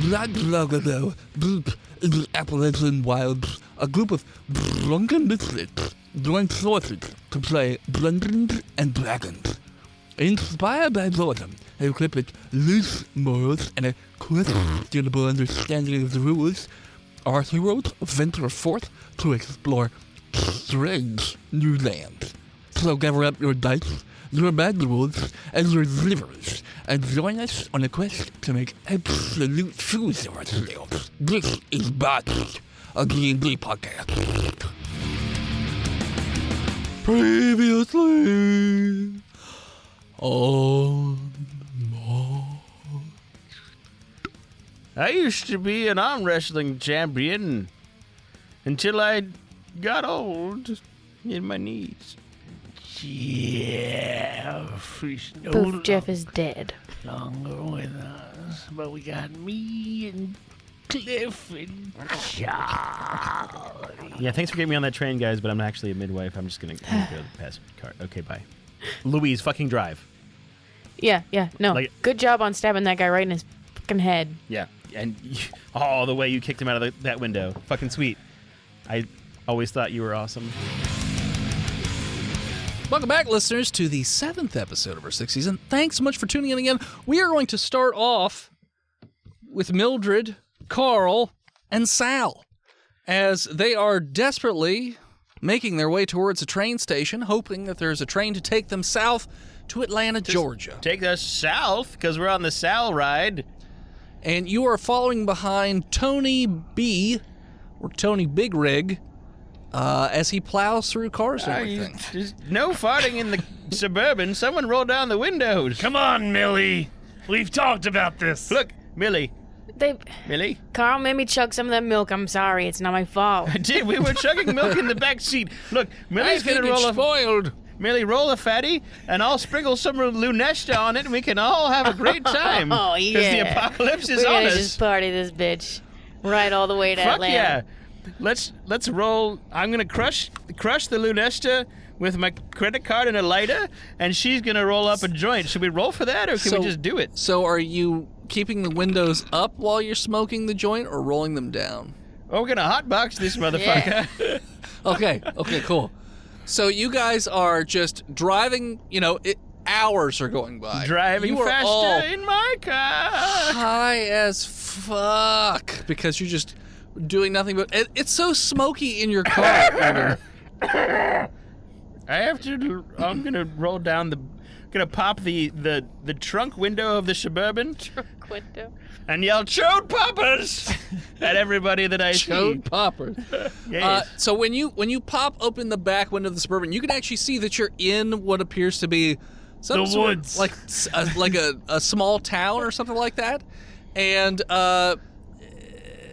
in the Appalachian wilds, a group of drunken misfits joined forces to play Dungeons and Dragons. Inspired by boredom, equipped with loose morals and a questionable understanding of the rules, our heroes venture forth to explore strange new lands. So gather up your dice, your manuals, and your livers, and join us on a quest to make absolute fools of ourselves. This is Botched, a D&D podcast. Previously on I used to be an arm wrestling champion until I got old in my knees. Jeff is Poof, Jeff is dead. longer with us, but we got me and Cliff and Charlie. Yeah, thanks for getting me on that train, guys, but I'm actually a midwife. I'm just going to go to the pass card. Okay, bye. Louise, fucking drive. Yeah, no. Like- Good job on stabbing that guy right in his fucking head. Yeah, and the way you kicked him out of that window. Fucking sweet. I always thought you were awesome. Welcome back, listeners, to the 7th episode of our 6th season. Thanks so much for tuning in again. We are going to start off with Mildred, Carl, and Sal, as they are desperately making their way towards a train station, hoping that there's a train to take them south to Atlanta, Georgia. Take us south, because we're on the Sal ride. And you are following behind Tony B, or Tony Big Rig, as he plows through cars and everything. There's no farting in the Suburban. Someone roll down the windows. Come on, Millie. We've talked about this. Look, Millie. Millie? Carl made me chug some of that milk. I'm sorry. It's not my fault. I did. We were chugging milk in the back seat. Look, Millie's going to roll a... spoiled. Millie, roll a fatty, and I'll sprinkle some Lunesta on it, and we can all have a great time. Oh, Because yeah. the apocalypse is We're on gonna us. just party this bitch right all the way to Fuck Atlanta. yeah. Let's roll. I'm going to crush the Lunesta with my credit card and a lighter, and she's going to roll up a joint. Should we roll for that, or can we just do it? So are you keeping the windows up while you're smoking the joint, or rolling them down? Oh, we're going to hotbox this motherfucker. Yeah. Okay, cool. So you guys are just driving, hours are going by. Driving You are all faster in my car. high as fuck because you're just doing nothing but... It's so smoky in your car. I'm going to roll down going to pop the trunk window of the Suburban Trunk window. and yell, "Chode poppers!" at everybody that I see. Chode poppers. Yes. So when you pop open the back window of the Suburban, you can actually see that you're in what appears to be some The sort woods. of like a small town or something like that. And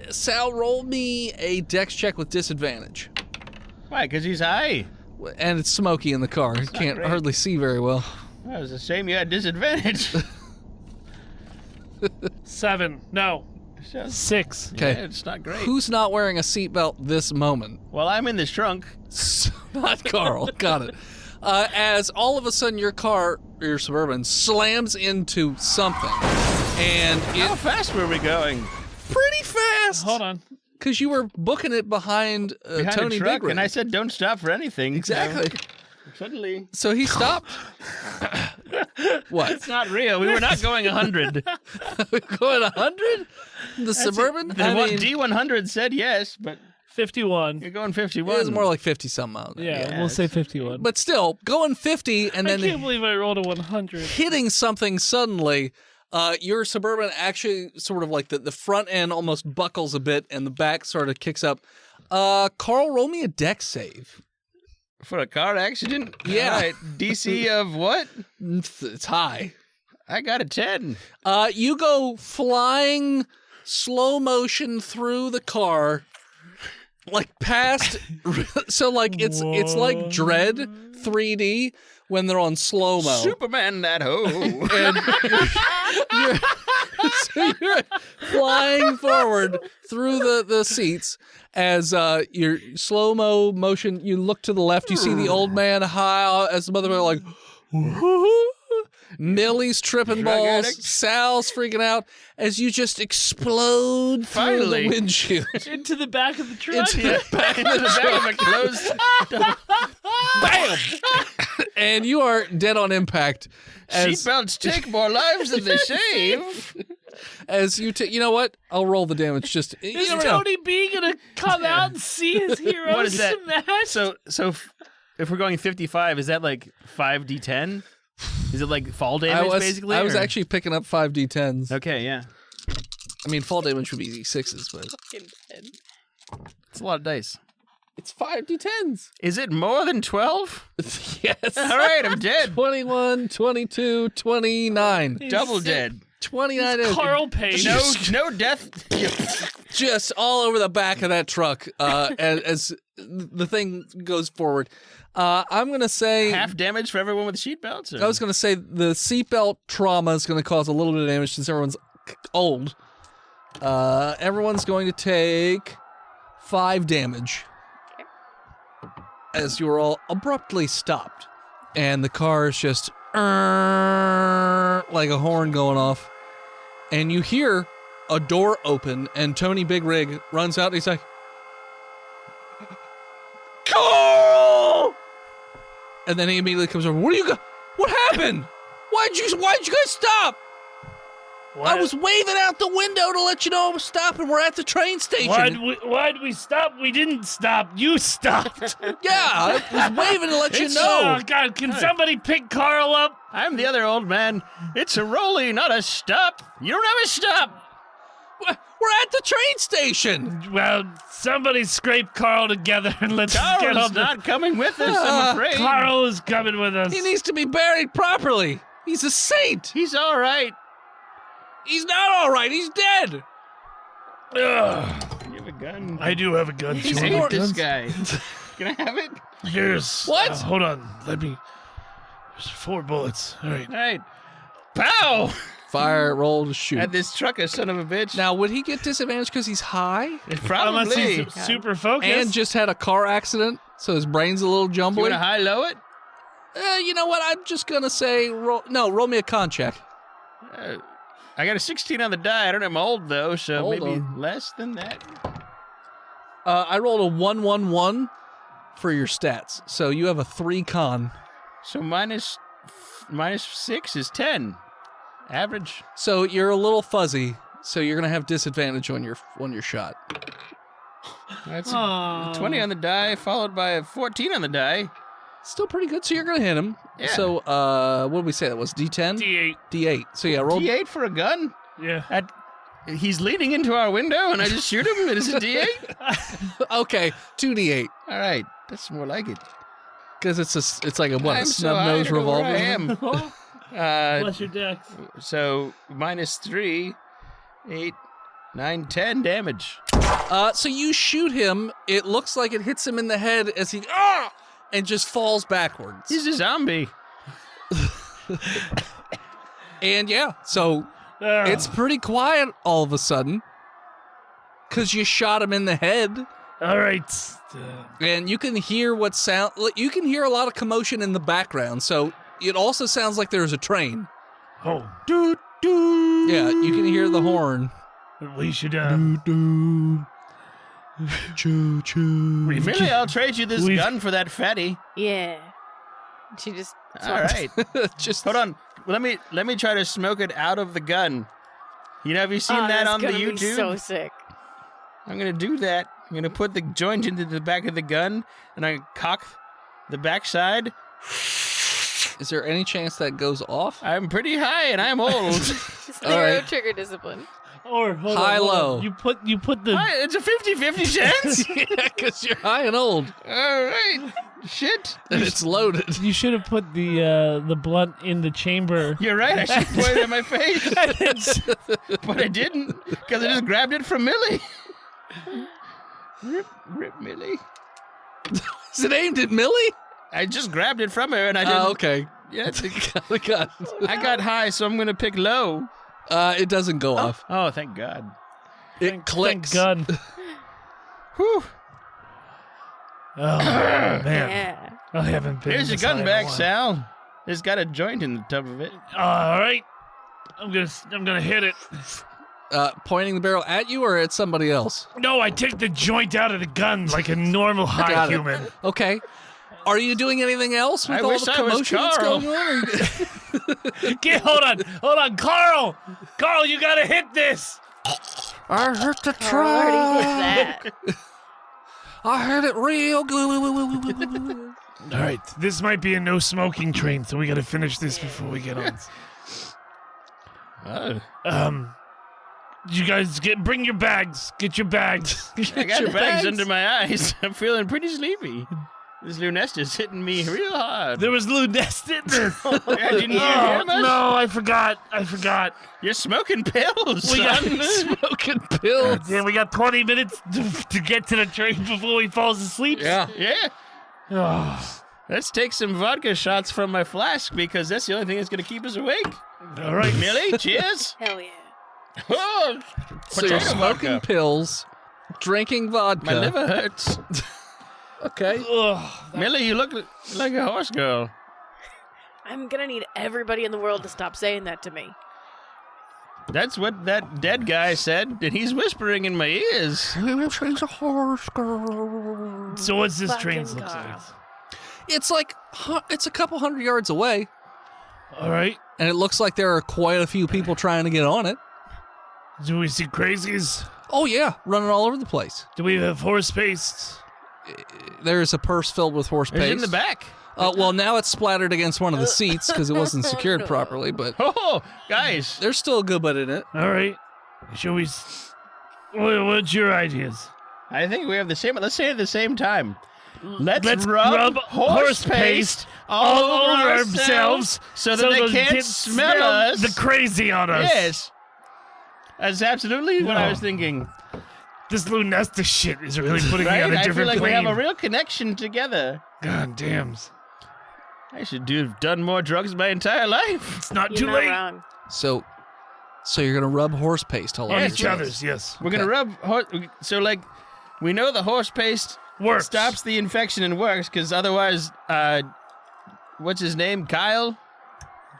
Sal, roll me a dex check with disadvantage. Why? Because he's high. And it's smoky in the car. You can't great. hardly see very well. Well, it was a shame you had disadvantage. 7. No. 6. Okay. Yeah, it's not great. Who's not wearing a seatbelt this moment? Well, I'm in the trunk. Not Carl. Got it. As all of a sudden your Suburban, slams into something. And How fast were we going? pretty fast. Hold on. Because you were booking it behind, Behind Tony a truck, Big and I said don't stop for anything. Exactly. So suddenly... So he stopped. What? It's not real. We were not going 100. Going 100? The Suburban? The D100 said yes, but 51. you're going 51. It was more like 50-something miles. Yeah, we'll say 51. But still, going 50 and I then can't believe I rolled a 100. hitting something suddenly, your Suburban actually sort of like the front end almost buckles a bit and the back sort of kicks up. Carl, roll me a dex save. For a car accident? Yeah. All right. DC of what? It's high. I got a 10. You go flying slow motion through the car, like past. So like it's like Dread 3D when they're on slow mo. Superman that hoe. And so you're flying forward through the seats as your slow-mo motion, you look to the left, you see the old man high as the mother like, Millie's tripping Drug balls. addict. Sal's freaking out as you just explode through Finally. the windshield. Into the back of the truck. Into the back of the truck. Bam! And you are dead on impact. As, Seatbelts take more lives than they save. as you you know what? I'll roll the damage. Just you Is never know. Tony B gonna come out and see his heroes What is that? smash? So if we're going 55, is that like 5d10? Is it like fall damage basically? I was or- actually picking up 5d10s. Okay, yeah. I mean, fall damage would be d6s, but It's a lot of dice. it's 5d10s. Is it more than 12? Yes. All right, I'm dead. 21, 22, 29. Double sick. dead. 29 is Carl Page. No death. just all over the back of that truck as the thing goes forward. I'm going to say... Half damage for everyone with seatbelts? or- I was going to say the seatbelt trauma is going to cause a little bit of damage since everyone's old. Everyone's going to take 5 damage as you are all abruptly stopped. And the car is just like a horn going off. And you hear a door open and Tony Big Rig runs out and he's like, Carl! And then he immediately comes over. What happened? Why'd you guys stop? I was waving out the window to let you know I was stopping. We're at the train station. Why'd we stop? We didn't stop. You stopped. Yeah, I was waving to let you Oh, know. God, can somebody pick Carl up? I'm the other old man. It's a rollie, not a stop. You don't have a stop. We're at the train station. Well, somebody scrape Carl together and let's get Carl's on not coming with us, I'm afraid. Carl is coming with us. He needs to be buried properly. He's a saint. He's all right. He's not all right. He's dead. You have a gun. I do have a gun. He's too. hate this guy. Can I have it? Here's What? hold on. There's 4 bullets. All right. All right. Pow! Fire, roll to shoot. At this trucker, son of a bitch. Now, would he get disadvantage because he's high Probably. Unless he's super focused. and just had a car accident, so his brain's a little You want jumbly? to high-low it? You know what? I'm just gonna say roll me a con check. I got a 16 on the die. I don't am old, though, so Hold maybe on. less than that. I rolled a 1-1-1 for your stats, so you have a 3 con. So minus 6 is 10. Average. So you're a little fuzzy, so you're gonna have disadvantage on your shot. That's a Aw. 20 on the die, followed by a 14 on the die. Still pretty good, so you're gonna hit him. Yeah. So what did we say that was? D10? D8. D8. So yeah, roll. D8 for a gun? Yeah. He's leaning into our window, and I just shoot him, and it's a D8? Okay, 2D8, All right. That's more like it. because it's like a what? I'm A so snub high, nose I don't know where revolver. I am. Bless your dex. So minus 3, 8, 9, 10 damage. So you shoot him. It looks like it hits him in the head as he and just falls backwards. He's a zombie. And yeah, so Ugh. it's pretty quiet all of a sudden because you shot him in the head, all right. and you can hear you can hear a lot of commotion in the background. So it also sounds like there's a train. Oh, Doot, doot. Yeah, you can hear the horn. we should. Choo choo. Really, I'll trade you this We've- gun for that fatty. Yeah. She just. All right. Just Hold on. Let me try to smoke it out of the gun. You know, have you seen Oh, that that's on the gonna be YouTube? so sick. I'm gonna do that. I'm gonna put the joint into the back of the gun, and I cock the backside. Is there any chance that goes off? I'm pretty high, and I'm old. Zero All right. trigger discipline. Or hold on, High, hold on. low. You put the. Hi, it's a 50-50 chance. Yeah, because you're high and old, All right. Shit. and it's loaded. You should have put the blunt in the chamber. You're right. I should point it at my face, but I didn't because I just grabbed it from Millie. Rip Millie. Is it aimed at Millie? I just grabbed it from her, and I didn't. Okay. Yeah, The gun. I got high, so I'm gonna pick low. It doesn't go off. Oh, thank God. It clicks. Thank God. Whew. Oh man, Yeah. I haven't been. Here's your this gun high in a back, while. Sal. It's got a joint in the top of it. All right. I'm gonna hit it. Pointing the barrel at you or at somebody else? No, I take the joint out of the gun like a normal high Got it. human. Okay. Are you doing anything else with I all wish the I was commotion that's Carl. going on? Hold on, Carl, you gotta hit this. I hit the Carl already hit that. I hit it real good. All right, this might be a no smoking train, so we gotta finish this before we get on. Oh. You guys bring your bags. Get your bags. I got bags under my eyes. I'm feeling pretty sleepy. This Lunesta's hitting me real hard. There was Lou Nest in this. Yeah, didn't you hear him? No, I forgot. You're smoking pills, We got son. Smoking pills. Yeah, we got 20 minutes to get to the train before he falls asleep. Yeah. Yeah. Oh, Let's take some vodka shots from my flask because that's the only thing that's going to keep us awake. all right. Millie, cheers. Hell yeah. Oh, So you're potato smoking vodka. pills, drinking vodka. My liver hurts. Okay. Ugh. Millie, you look like a horse girl. I'm gonna need everybody in the world to stop saying that to me. That's what that dead guy said, and he's whispering in my ears. She's a horse girl. So what's this Fucking train look like? Carl. It's like, it's a couple hundred yards away, All right. and it looks like there are quite a few people trying to get on it. Do we see crazies? Oh yeah, running all over the place. Do we have horse paste? There's a purse filled with horse It's paste. in the back. Well, now it's splattered against one of the seats because it wasn't secured No. properly, but Oh, guys. there's still a good bit in it. All right. Shall we? What's your ideas? I think we have the same. Let's say it at the same time. Let's rub rub horse paste all over ourselves so that they those can't kids smell us. the crazy on us. Yes. That's absolutely what I was thinking. This Lou Nesta shit is really putting me Right? on a I feel different like we plane. have a real connection together. God damn. I should have done more drugs my entire life. It's not You're too not late. wrong. So you're gonna rub horse paste all On over each your other's, yes. We're gonna rub so like we know the horse paste Works. stops the infection and works because otherwise, what's his name? Kyle?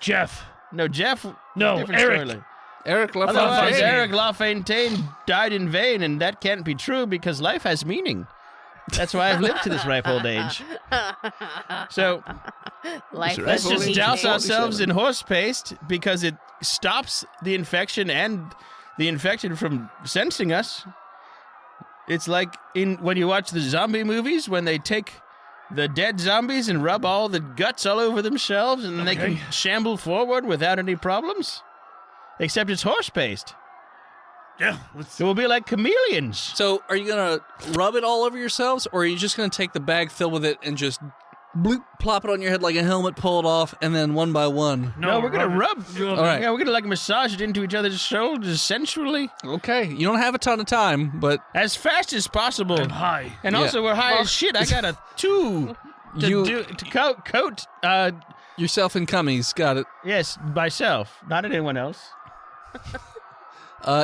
Jeff. No, Jeff. No, different Eric. story. Eric Otherwise, LaFontaine. Eric LaFontaine died in vain, and that can't be true because life has meaning. That's why I've lived to this ripe old age. So Life Let's let's has just meaning. douse ourselves 47. in horse paste because it stops the infection and the infection from sensing us. It's like when you watch the zombie movies when they take the dead zombies and rub all the guts all over themselves and then they can shamble forward without any problems. Except it's horse paste. Yeah. Let's, It will be like chameleons. So are you gonna rub it all over yourselves, or are you just gonna take the bag filled with it and just bloop, plop it on your head like a helmet, pull it off, and then one by one? No, we're gonna rub. All right. Yeah, we're gonna like massage it into each other's shoulders sensually Okay, you don't have a ton of time, but as fast as possible. I'm high. And Yeah. also, we're high as shit. I got a 2 to coat. yourself and cummies got it. Yes, myself, not anyone else.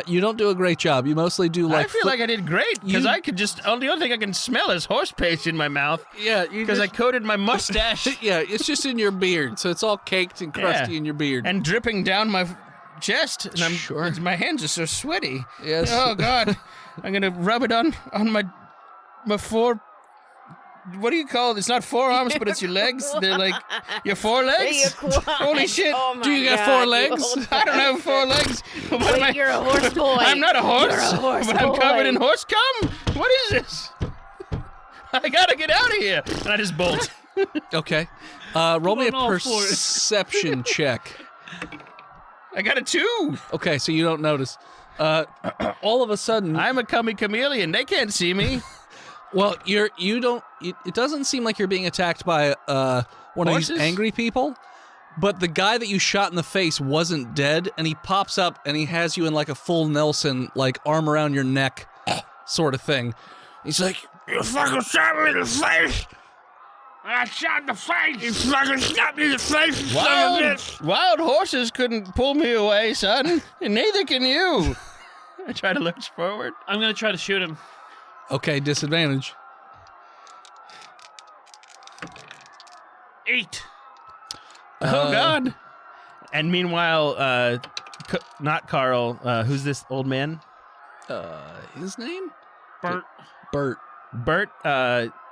You don't do a great job. You mostly do like. I feel like I did great because you- I could just. The only thing I can smell is horse paste in my mouth yeah, because I coated my mustache yeah, it's just in your beard, so it's all caked and crusty Yeah. in your beard. and dripping down my chest. And Sure. my hands are so sweaty. Yes. Oh God, I'm gonna rub it on my four. What do you call it? It's not forearms, but it's your legs. They're like your forelegs. Holy shit. Oh my Do you got God, 4 you legs? old- I don't have 4 legs. But Wait, you're a horse boy. I'm not a horse, You're a horse but I'm covered boy. in horse cum. What is this? I gotta get out of here. And I just bolt. Okay. Roll me a on all fours. perception check. I got a 2. Okay, so you don't notice. All of a sudden, I'm a cummy chameleon. They can't see me. well, you don't. It doesn't seem like you're being attacked by one of these Horses? angry people. But the guy that you shot in the face wasn't dead, and he pops up and he has you in like a full Nelson, like arm around your neck, sort of thing. He's like, You fucking shot me in the face. I shot in the face. You fucking shot me in the face. You son of a bitch. Wild horses couldn't pull me away, son. And neither can you. I try to lurch forward. I'm gonna try to shoot him. okay, disadvantage. 8. Oh, God. And meanwhile, not Carl, who's this old man? His name? Bert. Bert. Bert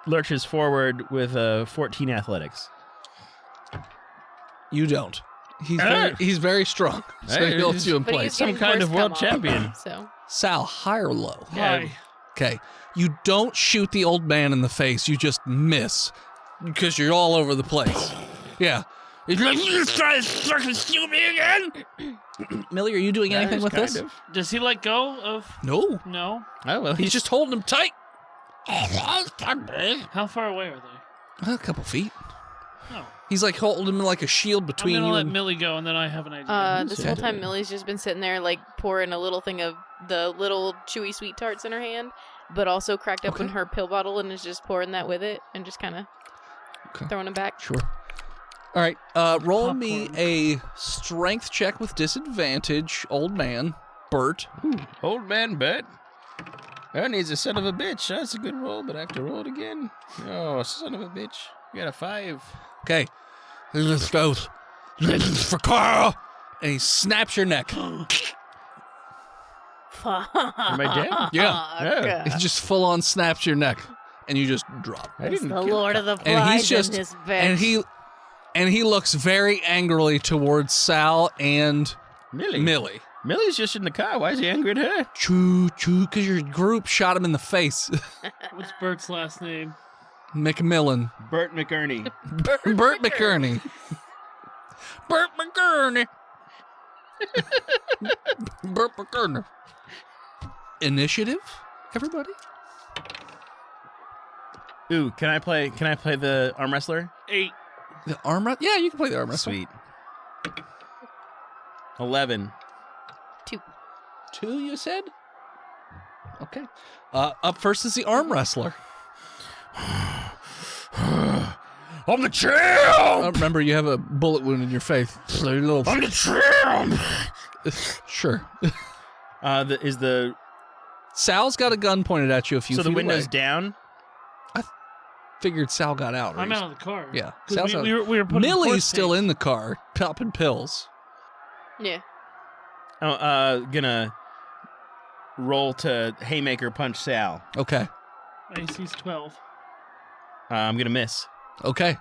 lurches forward with 14 athletics. You don't. He's very strong. So Hey, he holds you in But he's place. Some getting kind worse of world come on, champion. So Sal, high or low? Hi. Okay. You don't shoot the old man in the face. You just miss because you're all over the place. Yeah. He's like, you try to fucking shoot me again? Millie, are you doing anything with this? Does he let go of? No. No. Oh, well, He's just holding him tight. How far away are they? A couple feet. Oh. He's like holding him like a shield between I'm gonna you let and... Millie go, and then I have an idea. this whole time Millie's just been sitting there like pouring a little thing of the little chewy sweet tarts in her hand, but also cracked open her pill bottle and is just pouring that with it and just kind of throwing them back. Sure. All right. Roll me a strength check with disadvantage, old man, Bert. Old man Bert. Ernie's a son of a bitch. That's a good roll, but I have to roll it again. Oh, son of a bitch. You got a 5. Okay. Let's go. This is for Carl. And he snaps your neck. Am I dead? Yeah. He just full on snaps your neck, and you just drop. I didn't The kill Lord of the And Flies he's just in this bitch. and he looks very angrily towards Sal and Millie. Millie's just in the car. Why is he angry at her? Choo choo, because your group shot him in the face. What's Bert's last name? McMillan. Bert McErnie. Bert McKerney. Bert McKerney. Bert McKerney. Initiative, everybody. Ooh, can I play the arm wrestler? 8. The arm wrestler? Yeah, you can play the arm wrestler. Sweet. 11. 2, you said? Okay. Up first is the arm wrestler. I'm the champ! Remember, you have a bullet wound in your face. So you're a little... I'm the champ! Sure. Is the Sal's got a gun pointed at you a few so feet the window's away. down? Figured Sal got out. I'm out of the car. Yeah. 'Cause Sal's out. we were putting Millie's horse still paste. in the car, popping pills. Yeah. Oh, gonna roll to haymaker punch Sal. Okay. AC's 12. I'm gonna miss. Okay.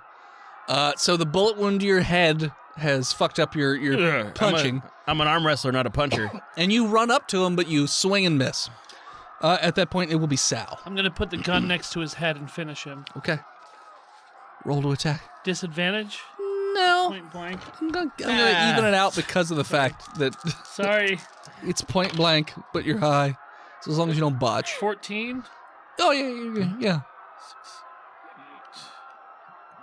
So the bullet wound to your head has fucked up your Ugh, punching. I'm an arm wrestler, not a puncher. And you run up to him, but you swing and miss. At that point, it will be Sal. I'm gonna put the gun next to his head and finish him. Okay. Roll to attack. Disadvantage? No. Point blank. I'm gonna even it out because of the fact that Sorry. it's point blank, but you're high. So as long as you don't botch. 14. Oh, yeah.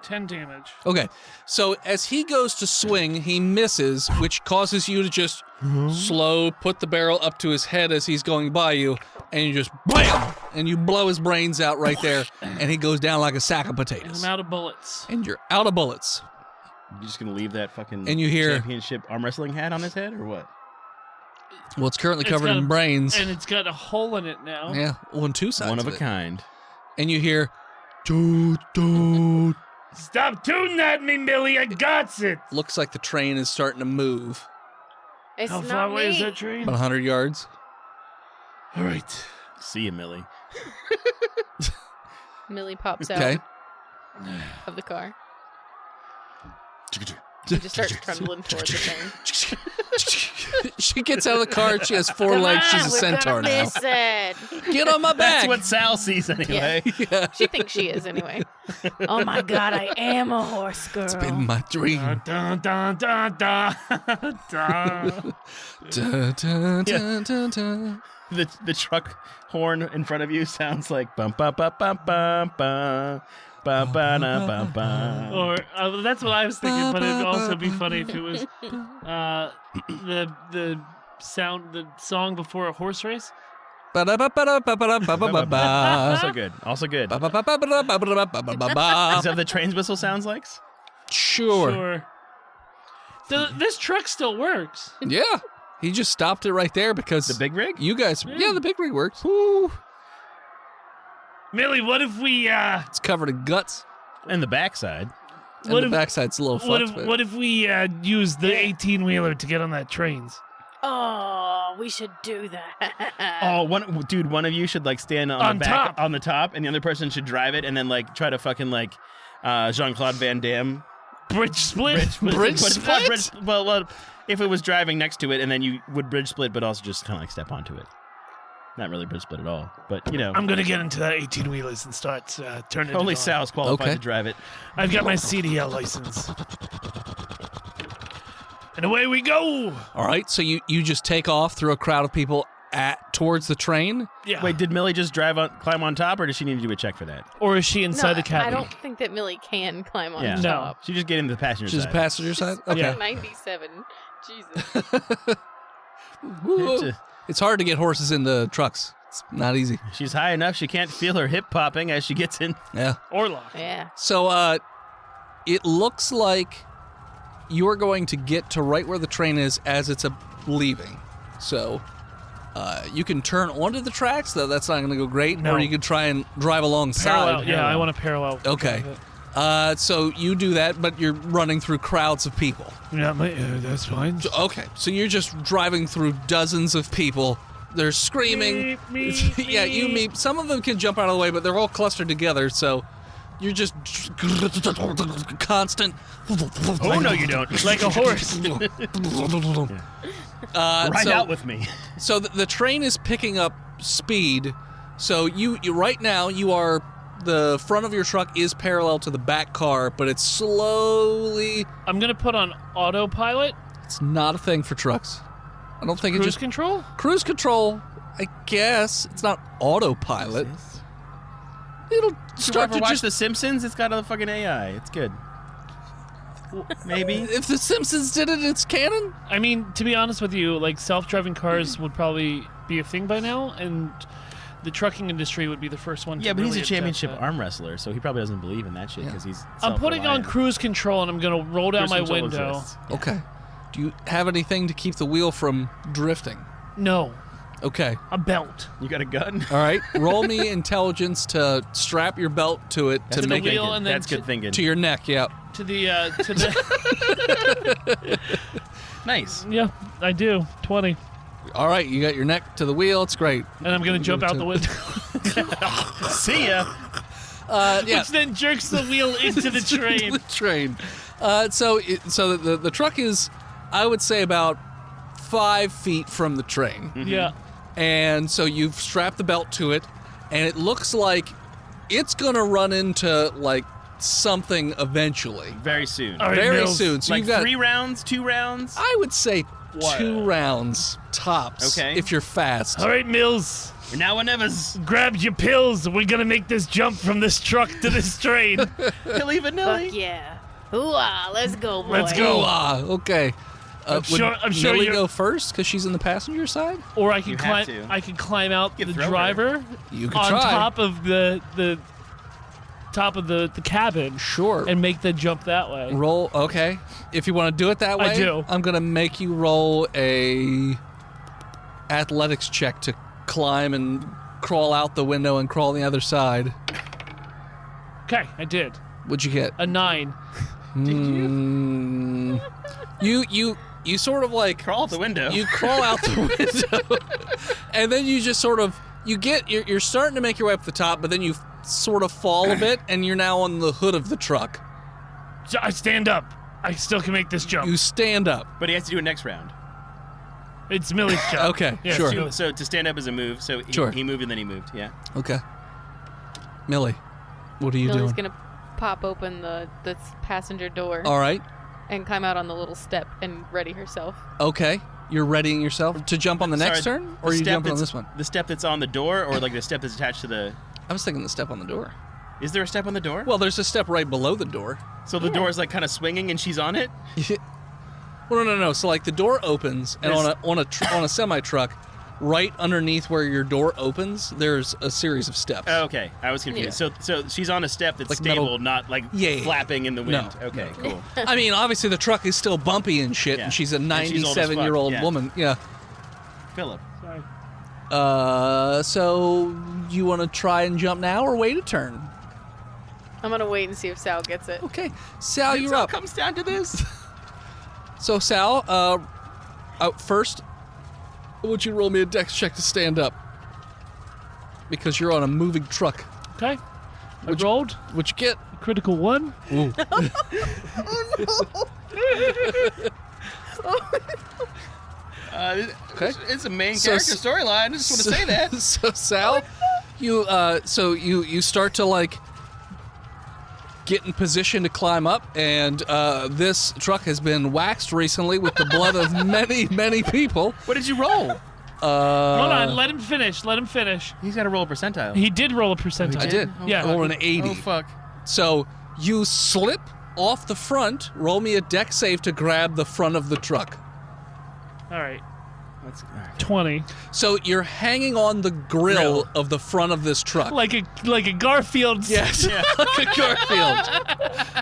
10 damage. Okay. So as he goes to swing, he misses, which causes you to just slow, put the barrel up to his head as he's going by you, and you just BAM! And you blow his brains out right there, and he goes down like a sack of And potatoes. I'm out of bullets. And you're out of bullets. You just gonna leave that fucking And you hear- championship arm wrestling hat on his head, or what? Well, it's currently It's covered got in a- brains. And it's got a hole in it now. Yeah, on two sides. One of a it. kind. And you hear, toot, toot. Stop tooting at me, Millie. I got it. Looks like the train is starting to move. It's How not far away is me. that train? About 100 yards. All right. See you, Millie. Millie pops Okay. out of the car. She just starts trundling towards the train. She gets out of the car and she has 4 legs. She's a We're centaur gonna now. miss it. Get on my That's back. what Sal sees anyway. Yeah. She thinks she is anyway. Oh my god, I am a horse girl. It's been my dream. Dun, dun, dun, dun, dun. Dun, dun, dun, dun, dun. The truck horn in front of you sounds like bum bum bum bum bum bum bum bum bum bum. Or that's what I was thinking, but it'd also be funny if it was the song before a horse race. Ba-da-ba-ba-da-ba-ba-da-ba-ba-ba. Also good. Also good. Is Ba-ba-ba-ba-da-ba-ba-ba-ba-ba. that the train's whistle sounds like? Sure. Sure. This truck still works. Yeah. He just stopped it right there because The big rig? you guys. Yeah, the big rig works. Millie, what if we It's covered in guts. And the backside. And the backside's a little fucked. What if we use the 18-wheeler to get on that trains? Oh, we should do that. Oh, one of you should like stand on the back, top. on the top, and the other person should drive it, and then like try to fucking like Jean-Claude Van Damme. Bridge split? Bridge split? Well, if it was driving next to it, and then you would bridge split, but also just kind of like step onto it. Not really bridge split at all, but you know. I'm going to get into that 18-wheelers and start turning Only it on. Sal's qualified Okay. to drive it. I've got my CDL license. And away we go! All right, so you just take off through a crowd of people towards the train. Yeah. Wait, did Millie just climb on top, or does she need to do a check for that? Or is she inside the cabin? I don't think that Millie can climb on Yeah. top. She just get into the passenger She's side. a passenger side? Okay. Yeah. 97. Jesus. Woo. It's hard to get horses into trucks. It's not easy. She's high enough she can't feel her hip popping as she gets in. Yeah. Orlock. Yeah. So it looks like you are going to get to right where the train is as it's leaving. So you can turn onto the tracks, though that's not going to go great. No. Or you could try and drive alongside. Parallel. Yeah, I want to parallel. Okay. So you do that, but you're running through crowds of people. Yeah, that's fine. Okay, so you're just driving through dozens of people. They're screaming. Yeah, you meet. Some of them can jump out of the way, but they're all clustered together, so you're just constant. Oh, no, you don't. Like a horse. Ride out with me. So the train is picking up speed. So you right now you are. The front of your truck is parallel to the back car, but it's slowly. I'm going to put on autopilot. It's not a thing for trucks. I don't think it Cruise just control? cruise control. I guess it's not autopilot. It'll Did you start ever to watch just. The Simpsons? It's got a fucking AI. It's good. Maybe. If The Simpsons did it, it's canon. I mean, to be honest with you, like self-driving cars would probably be a thing by now, and the trucking industry would be the first one to Yeah, but really he's a championship adapt that. arm wrestler, so he probably doesn't believe in that shit because he's. I'm putting on self-reliant. cruise control, and I'm going to roll down Cruise my control window. exists. Okay. Do you have anything to keep the wheel from drifting? No, Okay. a belt. You got a gun? All right. Roll me intelligence to strap your belt to it to That's make good it wheel thinking. and then That's good thinking. to your neck. Yeah. To the Nice. yeah, I do 20, All right. You got your neck to the wheel. It's great. and I'm going to jump out the window, See ya. Yeah. which then jerks the wheel into the train. the train. So the truck is, I would say, about 5 feet from the train. Yeah. And so you've strapped the belt to it, and it looks like it's gonna run into like something eventually, Very soon. All right, very Mills. soon. So Like you've got, 3 rounds, 2 rounds. I would say, What? 2 rounds tops. Okay. If you're fast. All right, Mills, Now or never's. grab your pills. We're going to make this jump from this truck to this train. Billy Vanilli. Fuck yeah. Ooh-ah, let's go, boy. Let's go. Okay. I'm sure Millie you're- go first because she's in the passenger side. Or I can You climb. have to. I can climb out You the can throw her. driver You could on try. top of the top of the cabin Sure. and make the jump that way. Roll. Okay. If you want to do it that way, I do. I'm gonna make you roll a athletics check to climb and crawl out the window and crawl on the other side. Okay, I did. What'd you get? A 9. Mm, you sort of like Crawl out the window. you crawl out the window, and then you just sort of you're starting to make your way up the top, but then you sort of fall a bit, and you're now on the hood of the truck. So I stand up. I still can make this jump. You stand up. But he has to do it next round. It's Millie's jump. Okay, Yeah, sure. Millie. So to stand up is a move. So Sure. he moved and then he moved. Yeah. Okay. Millie, what are you Millie's doing? gonna pop open the passenger door All right. and climb out on the little step and ready herself. Okay. You're readying yourself to jump on the next Sorry, turn, the or are you step jumping on that's- this one? The step that's on the door, or like the step that's attached to the. I was thinking the step on the door. Is there a step on the door? Well, there's a step right below the door. So the door is like kind of swinging and she's on it. Well, no. So like the door opens, and on a semi truck, right underneath where your door opens, there's a series of steps. Oh, okay, I was confused. Yeah. So she's on a step that's Like stable, metal- not like Yeah. flapping in the wind. No, Okay, cool. I mean, obviously the truck is still bumpy and shit, Yeah. and she's a And she's old as fuck, 97-year-old yeah. woman. Yeah. Philip. Sorry. So you want to try and jump now or wait a turn? I'm gonna wait and see if Sal gets it. Okay, Sal, It you're all up. comes down to this. So, Sal, out first, I want you to roll me a dex check to stand up. Because you're on a moving truck. Okay. I rolled. What'd you get? Critical 1. Ooh. Okay. It's a main So character storyline. I just want to say that. So, Sal, you start to, like, get in position to climb up, and this truck has been waxed recently with the blood of many, many people. What did you roll? Hold on. Let him finish. He's got to roll a percentile. He did roll a percentile. I did. Yeah. Roll an 80. Oh, fuck. So you slip off the front. Roll me a deck save to grab the front of the truck. All right. All right. 20. So you're hanging on the grill of the front of this truck. Like a Garfield. Yes, like a Garfield.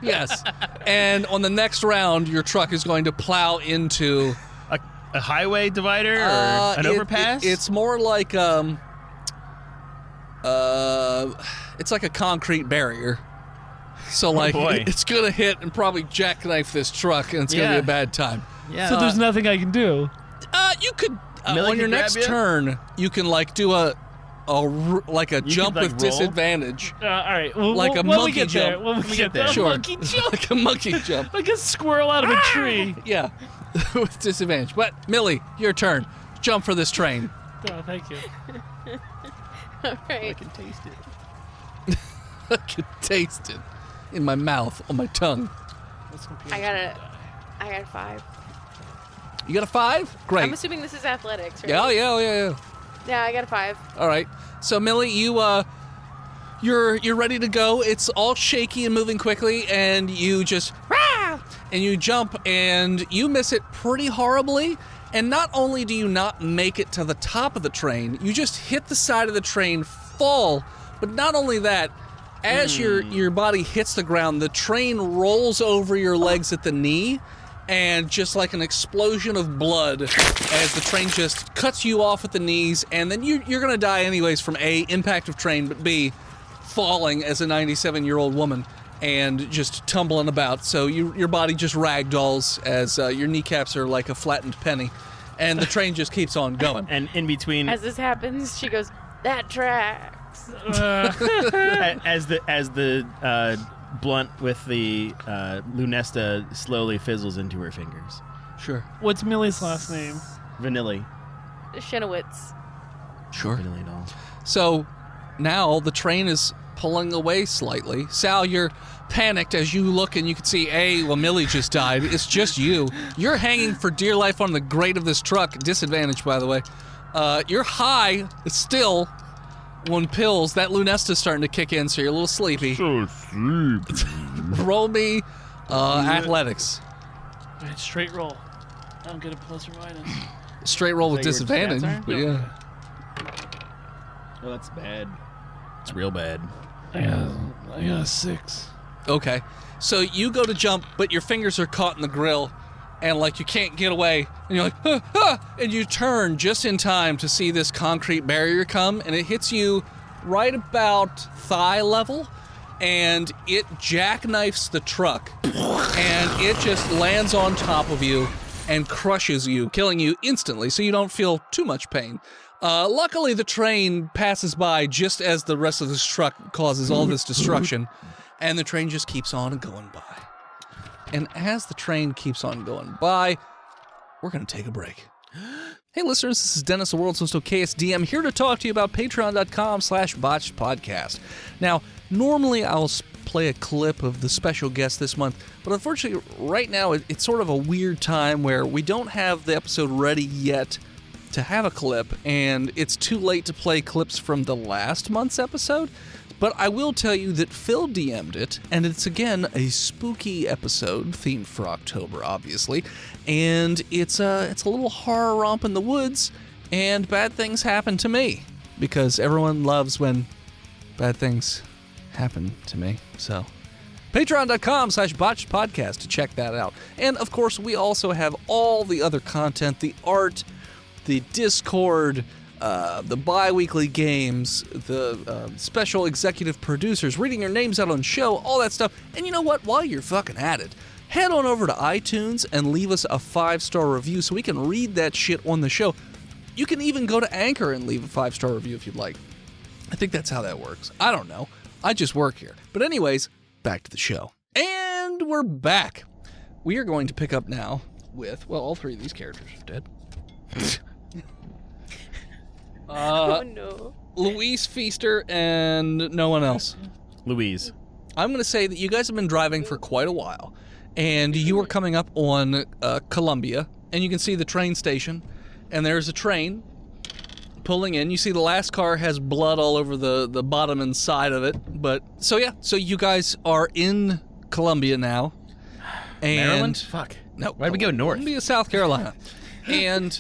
Yes. And on the next round, your truck is going to plow into A highway divider or an overpass? It's more like it's like a concrete barrier. So like boy. it's gonna hit and probably jackknife this truck, and it's gonna be Yeah. a bad time. yeah. So there's nothing I can do. You could Millie on your could grab next you? turn, you can like do a jump could, like, with roll? disadvantage, All right. Well, Like a when we monkey get there. jump. When we get there. Sure. A monkey jump. like a monkey jump. Like a squirrel out of a tree. Yeah, with disadvantage. But Millie, your turn. Jump for this train. Oh, thank you. All right. I can taste it. I can taste it in my mouth, on my tongue. I got a 5. You got a 5? Great. I'm assuming this is athletics, right? Yeah. Yeah, I got a 5. All right. So Millie, you're ready to go. It's all shaky and moving quickly, and you just and you jump, and you miss it pretty horribly. And not only do you not make it to the top of the train, you just hit the side of the train, fall. But not only that, as your body hits the ground, the train rolls over your legs at the knee, and just like an explosion of blood as the train just cuts you off at the knees, and then you're gonna die anyways from A, impact of train, but B, falling as a 97-year-old woman and just tumbling about. So your body just ragdolls as your kneecaps are like a flattened penny, and the train just keeps on going. And in between, As this happens, she goes, "That tracks." as the blunt with the Lunesta slowly fizzles into her fingers. Sure. What's Millie's last name? Vanilli. Shinowitz. Sure. Vanilli doll. So now the train is pulling away slightly. Sal, you're panicked as you look and you can see, Millie just died. It's just you. You're hanging for dear life on the grate of this truck. Disadvantage, by the way. You're high still on pills. That Lunesta's starting to kick in, so you're a little sleepy. So sleepy. Roll me athletics. All right, straight roll. I don't get a plus or minus. Straight roll with Is that your disadvantage. stats are? But yeah. Oh, that's bad. It's real bad. I got a 6. Okay. So you go to jump, but your fingers are caught in the grill, and like you can't get away, and you're like, and you turn just in time to see this concrete barrier come, and it hits you right about thigh level, and it jackknifes the truck, and it just lands on top of you and crushes you, killing you instantly, so you don't feel too much pain. Luckily, the train passes by just as the rest of this truck causes all this destruction, and the train just keeps on going by. And as the train keeps on going by, we're going to take a break. Hey, listeners, this is Dennis, the world's most okayest DM, here to talk to you about patreon.com/botchedpodcast. Now, normally I'll play a clip of the special guest this month, but unfortunately, right now, it's sort of a weird time where we don't have the episode ready yet to have a clip, and it's too late to play clips from the last month's episode. But I will tell you that Phil DM'd it, and it's again a spooky episode themed for October, obviously, and it's a little horror romp in the woods, and bad things happen to me because everyone loves when bad things happen to me. So, patreon.com/botchedpodcast to check that out, and of course we also have all the other content, the art, the Discord, the bi-weekly games, the special executive producers, reading your names out on show, all that stuff. And you know what? While you're fucking at it, head on over to iTunes and leave us a 5-star review so we can read that shit on the show. You can even go to Anchor and leave a 5-star review if you'd like. I think that's how that works. I don't know. I just work here. But anyways, back to the show. And we're back. We are going to pick up now with, well, all 3 of these characters are dead. Oh no. Louise Feaster and no one else. Louise. I'm going to say that you guys have been driving for quite a while, and you are coming up on Columbia, and you can see the train station, and there's a train pulling in. You see the last car has blood all over the bottom and side of it, but so you guys are in Columbia now. And Maryland? Fuck. No. Why'd we go north? Columbia, South Carolina. And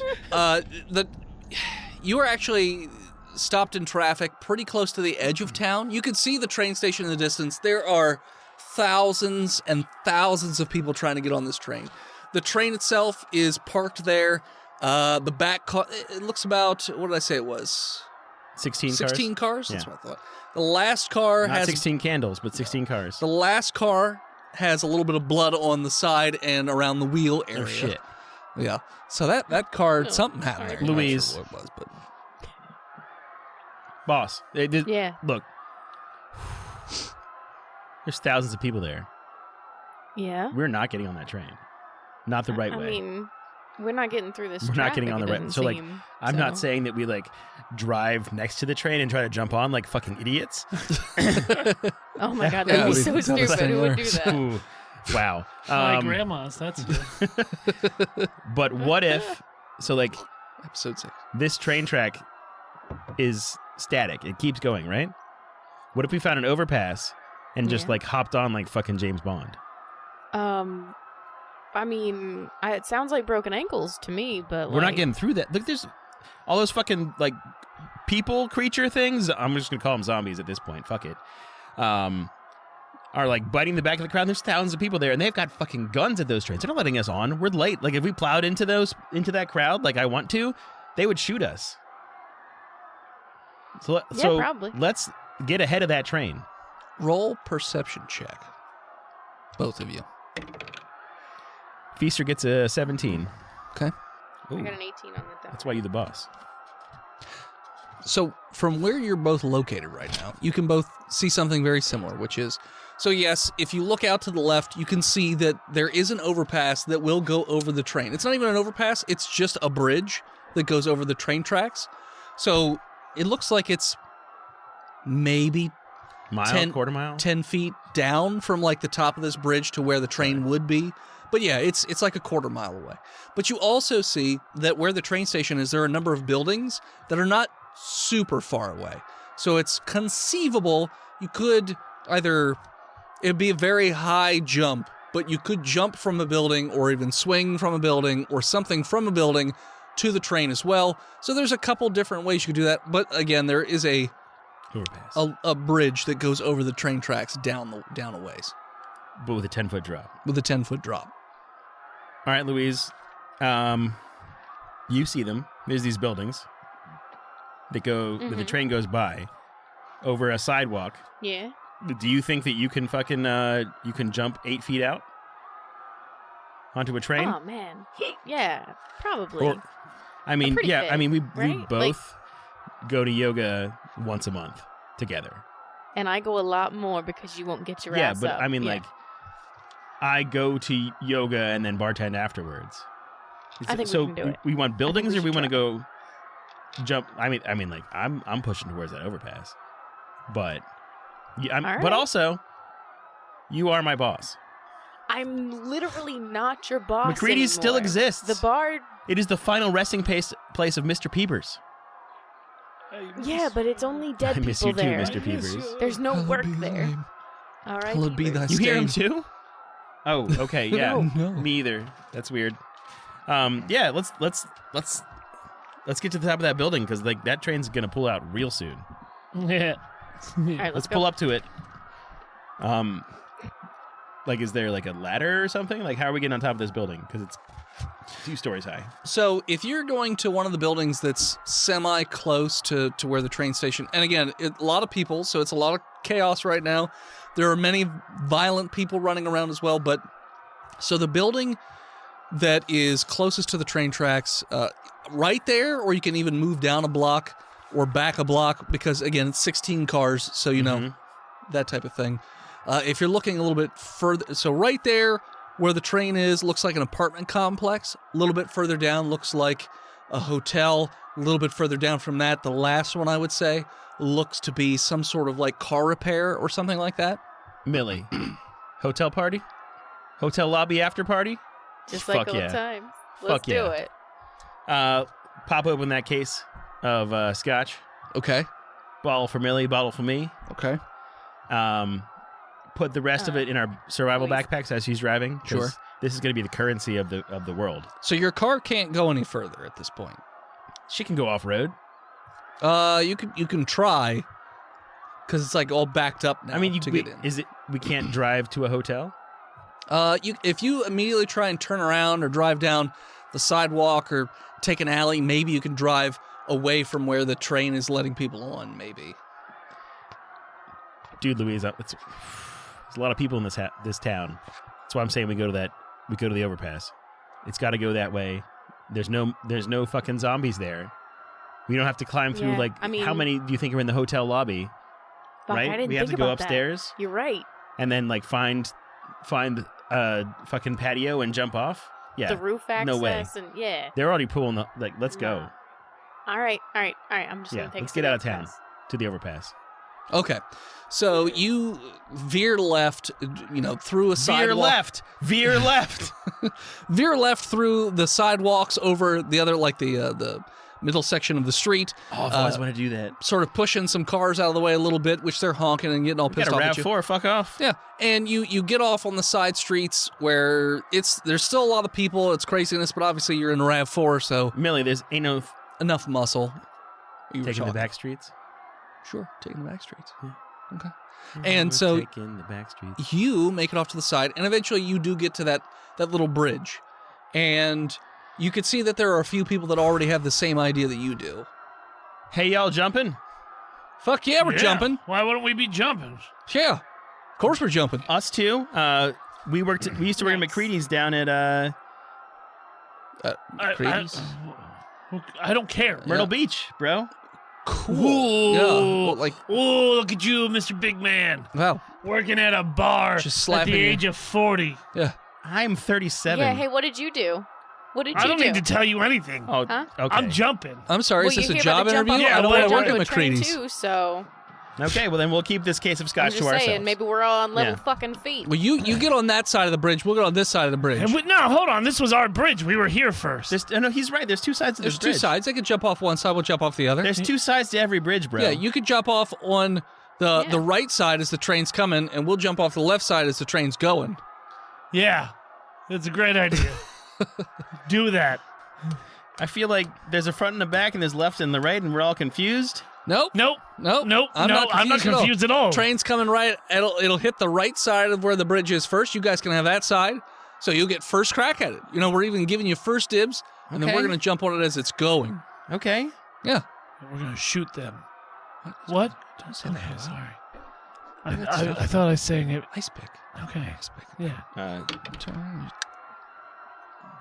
you are actually stopped in traffic pretty close to the edge of town. You can see the train station in the distance. There are thousands and thousands of people trying to get on this train. The train itself is parked there. The back car, it looks about, what did I say it was? 16 cars? 16 cars? That's Yeah. what I thought. The last car Not has 16 candles, but 16 cars. The last car has a little bit of blood on the side and around the wheel area. Oh, shit. Yeah. So that car, Oh, something happened there. sorry. I'm not Louise. sure what it was, but Boss. Yeah. Look. There's thousands of people there. Yeah. We're not getting on that train. Not the right I way. mean, we're not getting through this. We're not getting on the traffic, right. it So like, doesn't I'm seem, not so. saying that we like drive next to the train and try to jump on like fucking idiots. Oh my god, Yeah, that'd be we- so that's how this stupid. thing Who would do works. that? Ooh, wow. My grandma's. That's good. But what if? So like, episode 6. this train track is static. It keeps going, right? What if we found an overpass and just Yeah. like hopped on like fucking James Bond? I mean, it sounds like broken ankles to me, but We're not like, getting through that. Look, there's all those fucking like people creature things. I'm just gonna call them zombies at this point. Fuck it. Are like biting the back of the crowd. There's thousands of people there, and they've got fucking guns at those trains. They're not letting us on. We're late. Like if we plowed into that crowd, like I want to, they would shoot us. So Yeah, probably. let's get ahead of that train. Roll perception check. Both of you. Feaster gets a 17. Okay. I got an 18 on the dot. That's why you're the boss. So from where you're both located right now, you can both see something very similar, which is, so yes, if you look out to the left, you can see that there is an overpass that will go over the train. It's not even an overpass, it's just a bridge that goes over the train tracks. So it looks like it's maybe Mile, quarter mile? 10 feet down from like the top of this bridge to where the train would be. But yeah, it's like a quarter mile away. But you also see that where the train station is, there are a number of buildings that are not super far away. So it's conceivable you could either, it'd be a very high jump, but you could jump from a building or even swing from a building or something from a building to the train as well. So there's a couple different ways you could do that. But again, there is a bridge that goes over the train tracks down a ways But with a 10-foot drop. with a 10-foot drop. All right, Louise. You see them. There's these buildings that go, that the train goes by over a sidewalk. Yeah. Do you think that you can fucking, you can jump 8 feet out onto a train? Oh man. Yeah, probably. Or, I mean, pretty yeah, fit, I mean, we right? both go to yoga once a month together. And I go a lot more because you won't get your Yeah, ass but up. I mean, Yeah. like, I go to yoga and then bartend afterwards. I think we so can do it. we want buildings, we or we should want to try. go jump? I mean, like, I'm pushing towards that overpass, but yeah, All but right. also, you are my boss. I'm literally not your boss McCready's still anymore. exists. The bar. It is the final resting place of Mr. Peepers. Yeah, but it's only I dead miss people you too, there. Mr. Peepers. There's no Hallowed work be thy there. name. All right. Hallowed be thy Peepers. You hear him stain. too? Oh, okay, yeah. No. Me either. That's weird. Yeah, let's get to the top of that building because like that train's gonna pull out real soon. Yeah. All right, Let's let's pull go. up to it. Like, is there like a ladder or something? Like, how are we getting on top of this building? Because it's 2 stories high. So if you're going to one of the buildings that's semi-close to where the train station, and again, a lot of people, so it's a lot of chaos right now. There are many violent people running around as well, but so the building that is closest to the train tracks, right there, or you can even move down a block or back a block, because again, it's 16 cars, so you know, that type of thing. If you're looking a little bit further, so right there where the train is, looks like an apartment complex. A little bit further down looks like a hotel. A little bit further down from that, the last one I would say, looks to be some sort of like car repair or something like that. Millie, hotel party? Hotel lobby after party? Just like Fuck old yeah. times. Fuck Let's do yeah. it. Pop open that case of scotch. Okay. Bottle for Millie, bottle for me. Okay. Put the rest of it in our survival please. backpacks as she's driving. 'Cause Sure. This is going to be the currency of the world. So your car can't go any further at this point. She can go off road. You can try, because it's like all backed up now. I mean, to get in. we can't drive to a hotel? If you immediately try and turn around or drive down the sidewalk or take an alley, maybe you can drive away from where the train is letting people on. Maybe. Dude, Louise, there's a lot of people in this town. That's why I'm saying we go to the overpass. It's got to go that way. There's no fucking zombies there. We don't have to climb through how many do you think are in the hotel lobby? Fuck, right? I didn't We have think to go about that. upstairs You're right. and then like find a fucking patio and jump off. Yeah. The roof access no way. and yeah. They're already pulling let's go. All right. I'm just Yeah, gonna take. let's a get step out of town fast. to the overpass. Okay. So you veer left, through a sidewalk. Veer left. Veer left through the sidewalks over the other, like the middle section of the street. Oh, I've always wanted to do that. Sort of pushing some cars out of the way a little bit, which they're honking and getting all Got pissed a off at you. RAV4, fuck off. Yeah, and you get off on the side streets where there's still a lot of people. It's craziness, but obviously you're in a RAV4, so Millie, there's ain't no enough muscle. You were taking the talking. back streets. Sure, taking the back streets. Yeah. Okay. And so taking the back streets. you make it off to the side, and eventually you do get to that little bridge. And you can see that there are a few people that already have the same idea that you do. Hey, y'all jumping? Fuck yeah, we're jumping. Why wouldn't we be jumping? Yeah, of course we're jumping. Us too. We used to work at McCready's down at Creedence? I don't care. Myrtle Beach, bro. Cool. Yeah, well, like, Oh, look at you, Mr. Big Man. wow. Working at a bar Just at slapping the you. age of 40. Yeah. I'm 37. Yeah. Hey, what did you do? What did I you don't do? need to tell you anything. Oh, Huh? okay. I'm jumping. I'm sorry, Well, is this you a hear job about the jump interview? off Yeah, I don't well, want to work onto at a train McCready's. too, so Okay, well then we'll keep this case of I'm scotch just to ourselves. saying, maybe we're all on level Yeah. fucking feet. Well, you get on that side of the bridge. We'll get on this side of the bridge. And no, hold on. This was our bridge. We were here first. No, he's right. There's 2 sides to There's this 2 bridge. sides. They could jump off one side. We'll jump off the other. There's 2 sides to every bridge, bro. Yeah, you could jump off on the right side as the train's coming, and we'll jump off the left side as the train's going. Yeah, that's a great idea. Do that. I feel like there's a front and a back, and there's left and the right, and we're all confused. Nope. Nope. Nope. Nope. I'm not confused at all. Train's coming right. It'll hit the right side of where the bridge is first. You guys can have that side, so you'll get first crack at it. We're even giving you first dibs, and then Okay. we're gonna jump on it as it's going. Okay. Yeah. We're gonna shoot them. What? Don't say Okay, that. sorry. I thought I was saying it. Ice pick. Okay. Ice pick. Yeah. Turn.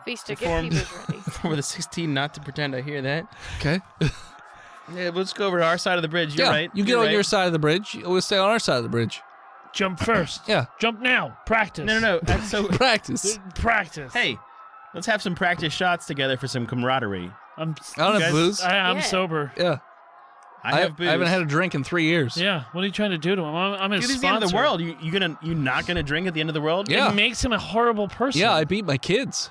Feast to get Performed people ready. for the 16, not to pretend I hear that. Okay. Yeah, let's go over to our side of the bridge. You're right. You get You're on right. your side of the bridge. We'll stay on our side of the bridge. Jump first. Yeah. Jump now. Practice. No. So, Practice. Practice. hey, let's have some practice shots together for some camaraderie. I'm I don't have guys- booze. I'm Yeah. sober. Yeah. I have booze. I haven't had a drink in 3 years. Yeah. What are you trying to do to him? I'm his Dude, this is the sponsor. end of the world. You not gonna drink at the end of the world? Yeah. It makes him a horrible person. Yeah, I beat my kids.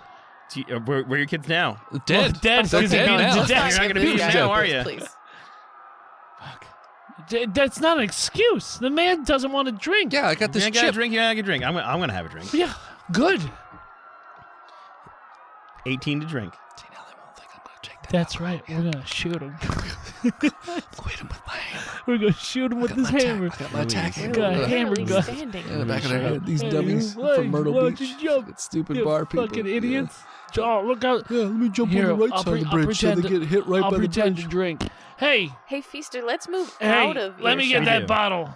Where are your kids now? Dead. Well, dead. They're Because he dead beat him now. to Let's death. not You're not give gonna this be guy now, a are boost, ya? please. That's not an excuse. The man doesn't want to drink. Yeah, I got this You ain't got a chip. drink. You ain't got a drink. I'm gonna have a drink. Yeah. Good. 18 to drink. See, now they won't think I'm gonna take that. That's right. We're gonna shoot him. Hit him with my hammer. We're gonna shoot him with this hammer. Got my attack We're hammer. got a hammer literally gun. standing. In the back of their head. These Hey, dummies why- from Myrtle why'd Beach. you jump? Fucking stupid You bar people. fucking idiots. Oh, look out. Yeah, let me jump Here, on the right I'll side of the pre- I'll bridge so they pretend- get hit right I'll by the pretend bridge. to drink. Hey, Hey, Feaster, let's move hey, out of let me get earshot. that bottle.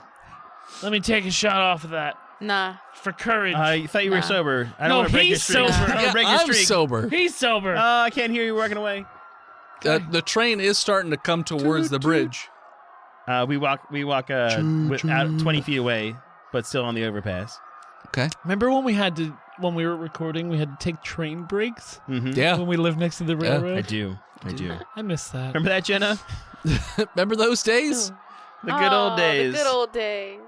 Let me take a shot off of that Nah. for courage. I thought you were Nah. sober. I don't No, want to break your he's streak. sober. I don't want Yeah, to break your I'm streak. sober. He's sober. I can't hear you walking away. The train is starting to come towards the bridge. We walk out 20 feet away, but still on the overpass. Okay. Remember when we were recording, we had to take train breaks Mm-hmm. Yeah. when we lived next to the Yeah. railroad? I do. I miss that. Remember that, Jenna? Remember those days? The good old Aw, days. The good old days.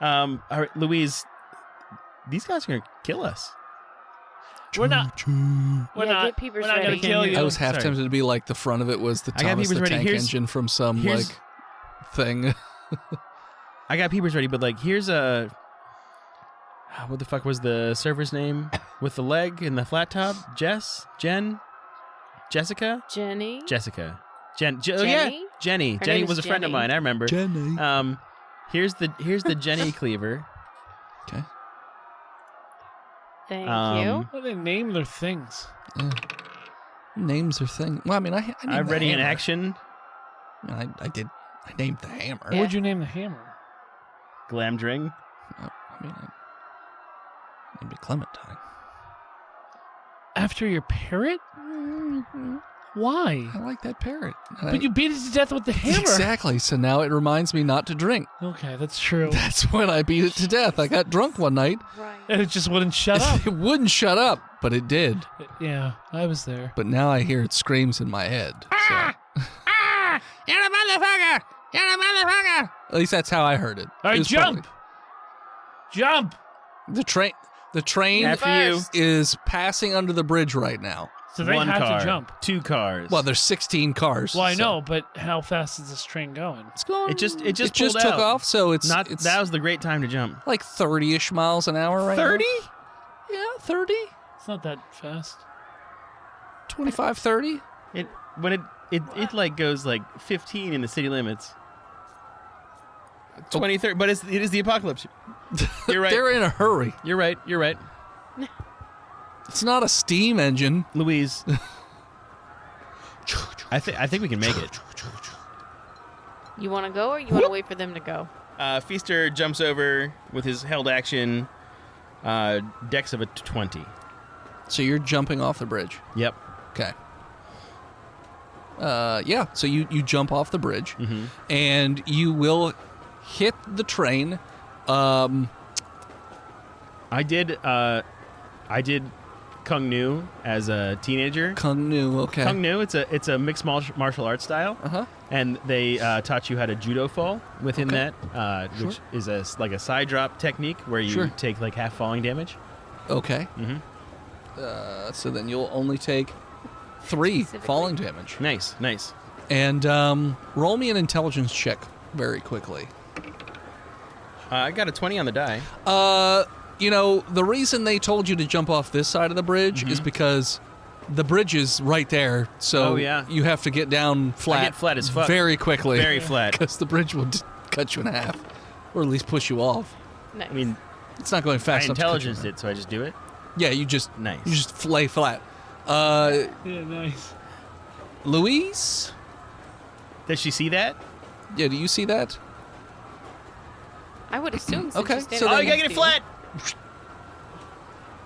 All right, Louise, these guys are going to kill us. We're not. We're Yeah, not. get peepers We're not ready. gonna kill you. I was half Sorry. tempted to be like the front of it was the I got Thomas the peepers ready. Tank Here's- Engine from some here's- like thing. I got peepers ready, but like, here's a. What the fuck was the server's name with the leg and the flat top? Jessica? Jenny. Jessica. Oh yeah, Jenny? Jenny. Her Jenny name was a is friend of Jenny. mine. I remember. Jenny. Here's the Jenny cleaver. Okay. Thank you. How do they name their things? Names are thing. Well, I mean, I named I'm the ready in hammer. action. I named the hammer. Yeah. What'd you name the hammer? Glamdring. I mean, I named it Clementine. After your parrot? Why? I like that parrot. But you beat it to death with the hammer. Exactly. So now it reminds me not to drink. Okay, that's true. That's when I beat it to death. I got drunk one night. Right. And it just wouldn't shut up. It wouldn't shut up, but it did. Yeah, I was there. But now I hear it screams in my head. So. You're a motherfucker! You're a motherfucker! At least that's how I heard it. All It right, was jump! probably- Jump! The train After you. First. is passing under the bridge right now. So they One have car. to jump. 2 cars. Well, there's 16 cars. Well, I so- know, but how fast is this train going? It's going. It just it just pulled took out. off, so it's Not it's that was the great time to jump. like 30-ish miles an hour right 30? now. Yeah, 30, It's not that fast. 25, 30. It like goes like 15 in the city limits. 20, 30, but it is the apocalypse. You're right. They're in a hurry. You're right. You're right. It's not a steam engine. Louise. I think we can make it. You want to go or you want to wait for them to go? Feaster jumps over with his held action. Dex of a 20. So you're jumping off the bridge. Yep. Okay. Yeah. So you jump off the bridge, Mm-hmm. and you will hit the train. I did Kung Nu as a teenager. Kung Nu. Okay. Kung Nu, it's a mixed martial arts style, Uh-huh. and they taught you how to judo fall within Okay. that, which is like a side drop technique where you Sure. take like half falling damage. Okay. Mm-hmm. So then you'll only take 3 Specifically. falling damage. Nice. And roll me an intelligence check very quickly. I got a 20 on the die. The reason they told you to jump off this side of the bridge is because the bridge is right there. So Oh, yeah. you have to get down flat. I get flat as fuck. Very quickly. Very flat. Because the bridge will cut you in half, or at least push you off. Nice. I mean, It's not going I fast enough. to cut you in intelligenced half. it, so I just do it. Yeah, you just Nice. lay flat. Yeah, nice. Louise? Does she see that? Yeah, do you see that? I would assume. Since Okay, you're so standing Oh, then- you gotta get it flat.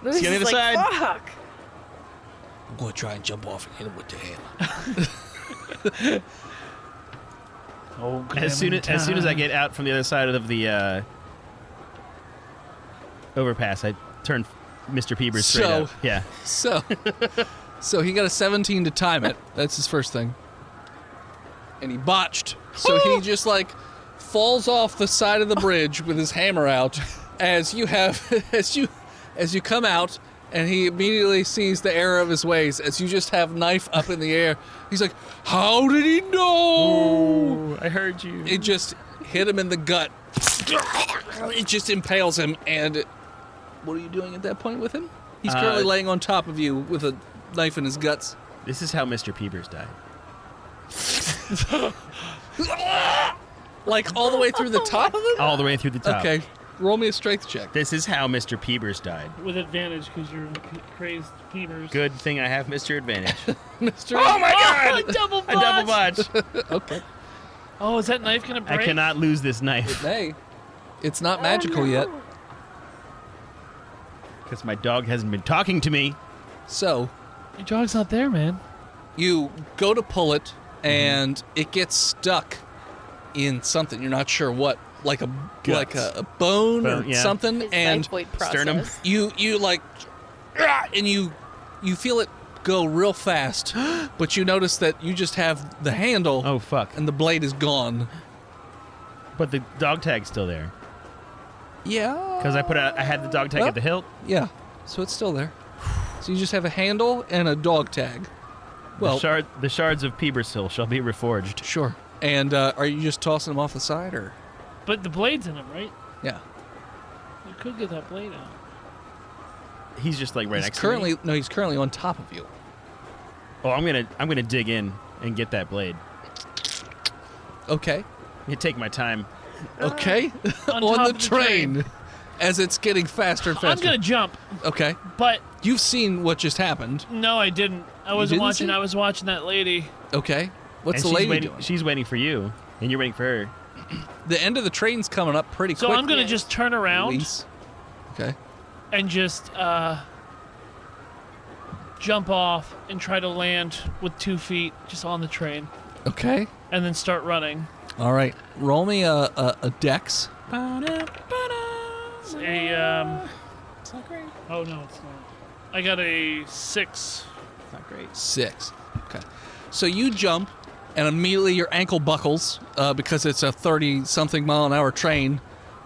Louis See on the is other like, side. Fuck. I'm going to try and jump off and hit him with the hammer. Oh, As soon as I get out from the other side of the overpass, I turn Mr. Peebers straight So- up. Yeah. So he got a 17 to time it. That's his first thing. And he botched. So he just like falls off the side of the bridge with his hammer out as you come out, and he immediately sees the error of his ways as you just have knife up in the air. He's like, "How did he know?" I heard you. It just hit him in the gut. It just impales him. And what are you doing at that point with him? He's currently laying on top of you with a knife in his guts. This is how Mr. Peebers died. Like all the way through the top of it? All the way through the top. Okay. Roll me a strength check. This is how Mr. Peebers died. With advantage because you're crazed Peebers. Good thing I have Mr. Advantage. Mr. Oh my god! A double A double botch! Okay. Oh, is that knife gonna break? I cannot lose this knife. Hey, it's not magical yet. Because my dog hasn't been talking to me. So, Your dog's not there, man. you go to pull it, and it gets stuck in something. You're not sure what, like a bone or yeah. something, His and xiphoid process. sternum. you like, and you feel it go real fast, but you notice that you just have the handle, Oh, fuck. and the blade is gone. But the dog tag's still there. Yeah. Because I had the dog tag Well- at the hilt. Yeah. So it's still there. So you just have a handle and a dog tag. Well, The shards of Peebersill shall be reforged. sure. And are you just tossing them off the side, or? But the blade's in him, right? Yeah. You could get that blade out. He's just like right He's next currently to me. no. He's currently on top of you. Oh, I'm gonna dig in and get that blade. Okay. You take my time. Okay. On on top the of the train, as it's getting faster and I'm faster. gonna jump, Okay. but You've seen what just happened. no, I didn't. I wasn't didn't watching. see? I was watching that lady. Okay. What's And the lady waiting, doing? She's waiting for you, and you're waiting for her. The end of the train's coming up pretty So quick. I'm gonna Yeah. just turn around Luis. Okay. and just jump off and try to land with 2 feet just on the train, Okay. and then start running. All right. Roll me a dex. It's a It's not great. oh no, it's not. I got a 6. It's not great. 6. Okay. So you jump, and immediately your ankle buckles because it's a 30-something mile-an-hour train.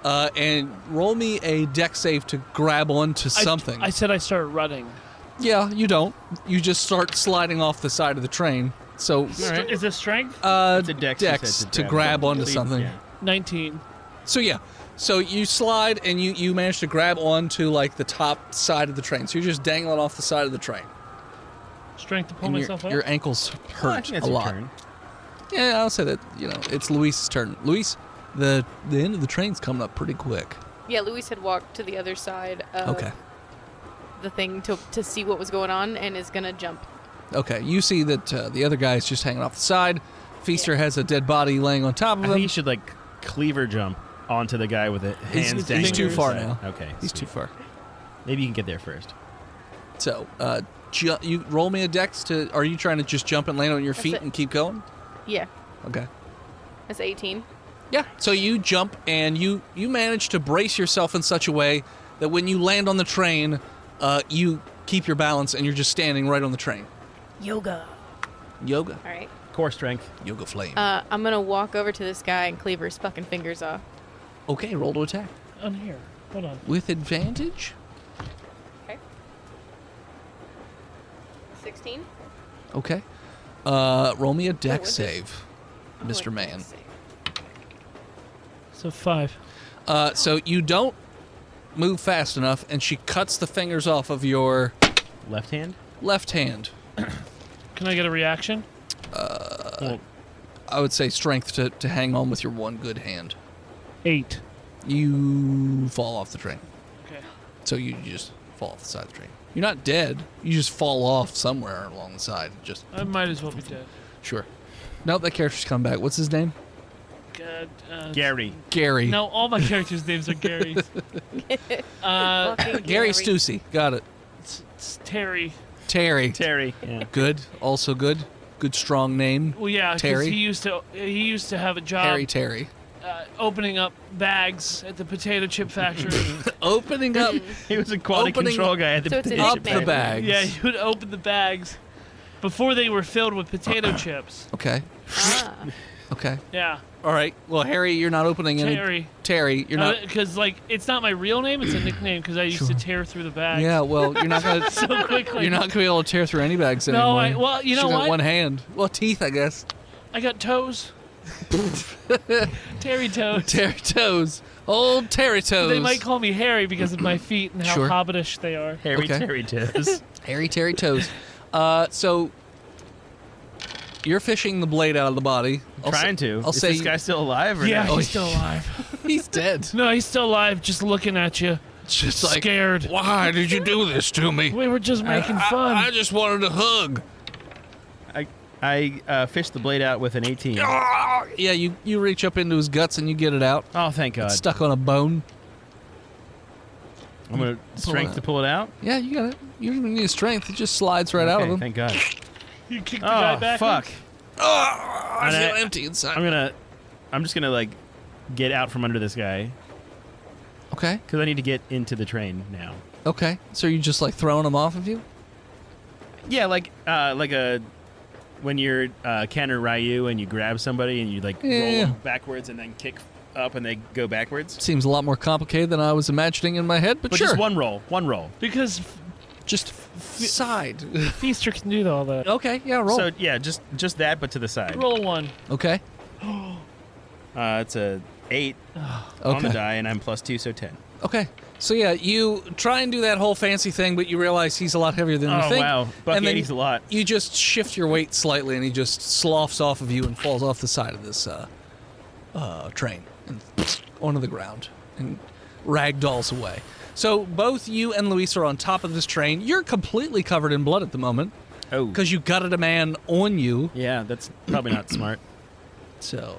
And roll me a dex save to grab onto something. I said I started running. Yeah, you don't. You just start sliding off the side of the train. So, All right. Is this strength? It's a dex to grab onto something. Yeah. 19. So yeah, so you slide and you manage to grab onto like the top side of the train. So you're just dangling off the side of the train. Strength to pull And myself up. your ankles I hurt think that's a your lot. turn. Yeah, I'll say that. It's Luis's turn. Luis, the end of the train's coming up pretty quick. Yeah, Luis had walked to the other side of Okay. the thing to see what was going on and is gonna jump. Okay. You see that the other guy is just hanging off the side. Feaster has a dead body laying on top I of think him. you should like cleaver jump onto the guy with it hands He's dangling. too to the far side. now. Okay. He's sweet. too far. Maybe you can get there first. So, you roll me a dex to. Are you trying to just jump and land on your That's feet it. and keep going? Yeah, Okay. that's 18. Yeah. So you jump and you manage to brace yourself in such a way that when you land on the train, you keep your balance and you're just standing right on the train. Yoga. Yoga. All right. Core strength. Yoga flame. I'm gonna walk over to this guy and cleave his fucking fingers off. Okay, roll to attack. On here. Hold on. With advantage? Okay. 16. Okay. Roll me a dex what's save, Mr. Man. So 5. So you don't move fast enough, and she cuts the fingers off of your Left hand. left hand. Can I get a reaction? I would say strength to hang on with your one good hand. 8. You fall off the train. Okay. So you just fall off the side of the train. You're not dead. You just fall off somewhere along the side. Just I might as well be dead. sure. Nope, that character's come back. What's his name? God, Gary. Gary. No, all my characters' names are Gary's. Fucking Gary Stussy. Got it. It's Terry. Terry. Terry. Yeah. Good. Also good. Good strong name. Well, yeah, because Terry? he used to have a job Terry. opening up bags at the potato chip factory. Opening up He was a quality Opening control guy at the So it's a potato up chip the nickname. factory. bags. Yeah, he would open the bags before they were filled with potato chips. Okay. Ah. Okay. Yeah, All right. Well, Harry, you're not opening any. Terry. Terry, you're not. Because it's not my real name; it's a nickname because I used to tear through the bags. Yeah. Well, you're not gonna. so quickly. You're not gonna be able to tear through any bags No, anymore. well, you know She's got what? one hand. Well, teeth, I guess. I got toes. Terry toes. Terry toes. Old Terry toes. They might call me Harry because of my feet and how Sure. hobbitish they are. Harry Okay. Terry toes. Harry Terry toes. So You're fishing the blade out of the body. Trying to. I'll Is say this guy still alive or Yeah, no? he's still alive. he's dead. No, he's still alive, just looking at you. Just like, Scared. Why did you do this to me? We were just making fun. I just wanted a hug. I fished the blade out with an 18. Ah! yeah, you reach up into his guts and you get it out. Oh, thank God. It's stuck on a bone. I'm going to strength to pull it out. Yeah, you got it. You don't need strength. It just slides right out of Okay, him. Thank God. You kicked the guy Oh, back. fuck. I And feel empty inside. I'm just going to, like, get out from under this guy Okay. because I need to get into the train now. Okay. So you just like throwing him off of you? Yeah, like a when you're Ken or Ryu and you grab somebody and you like roll Yeah. them backwards and then kick up and they go backwards. Seems a lot more complicated than I was imagining in my head, but, But sure. just one roll. Because Just side. Feaster can do all that. Okay, yeah, roll. So yeah, just that, but to the side. Roll a 1. Okay. It's a 8 on the Okay. die, and I'm +2, so 10. Okay. So yeah, you try and do that whole fancy thing, but you realize he's a lot heavier than you Oh think. wow, Buck and then 80's a lot. You just shift your weight slightly, and he just sloughs off of you and falls off the side of this train and onto the ground and ragdolls away. So both you and Luis are on top of this train. You're completely covered in blood at the moment Oh, because you gutted a man on you. yeah, that's probably not smart. So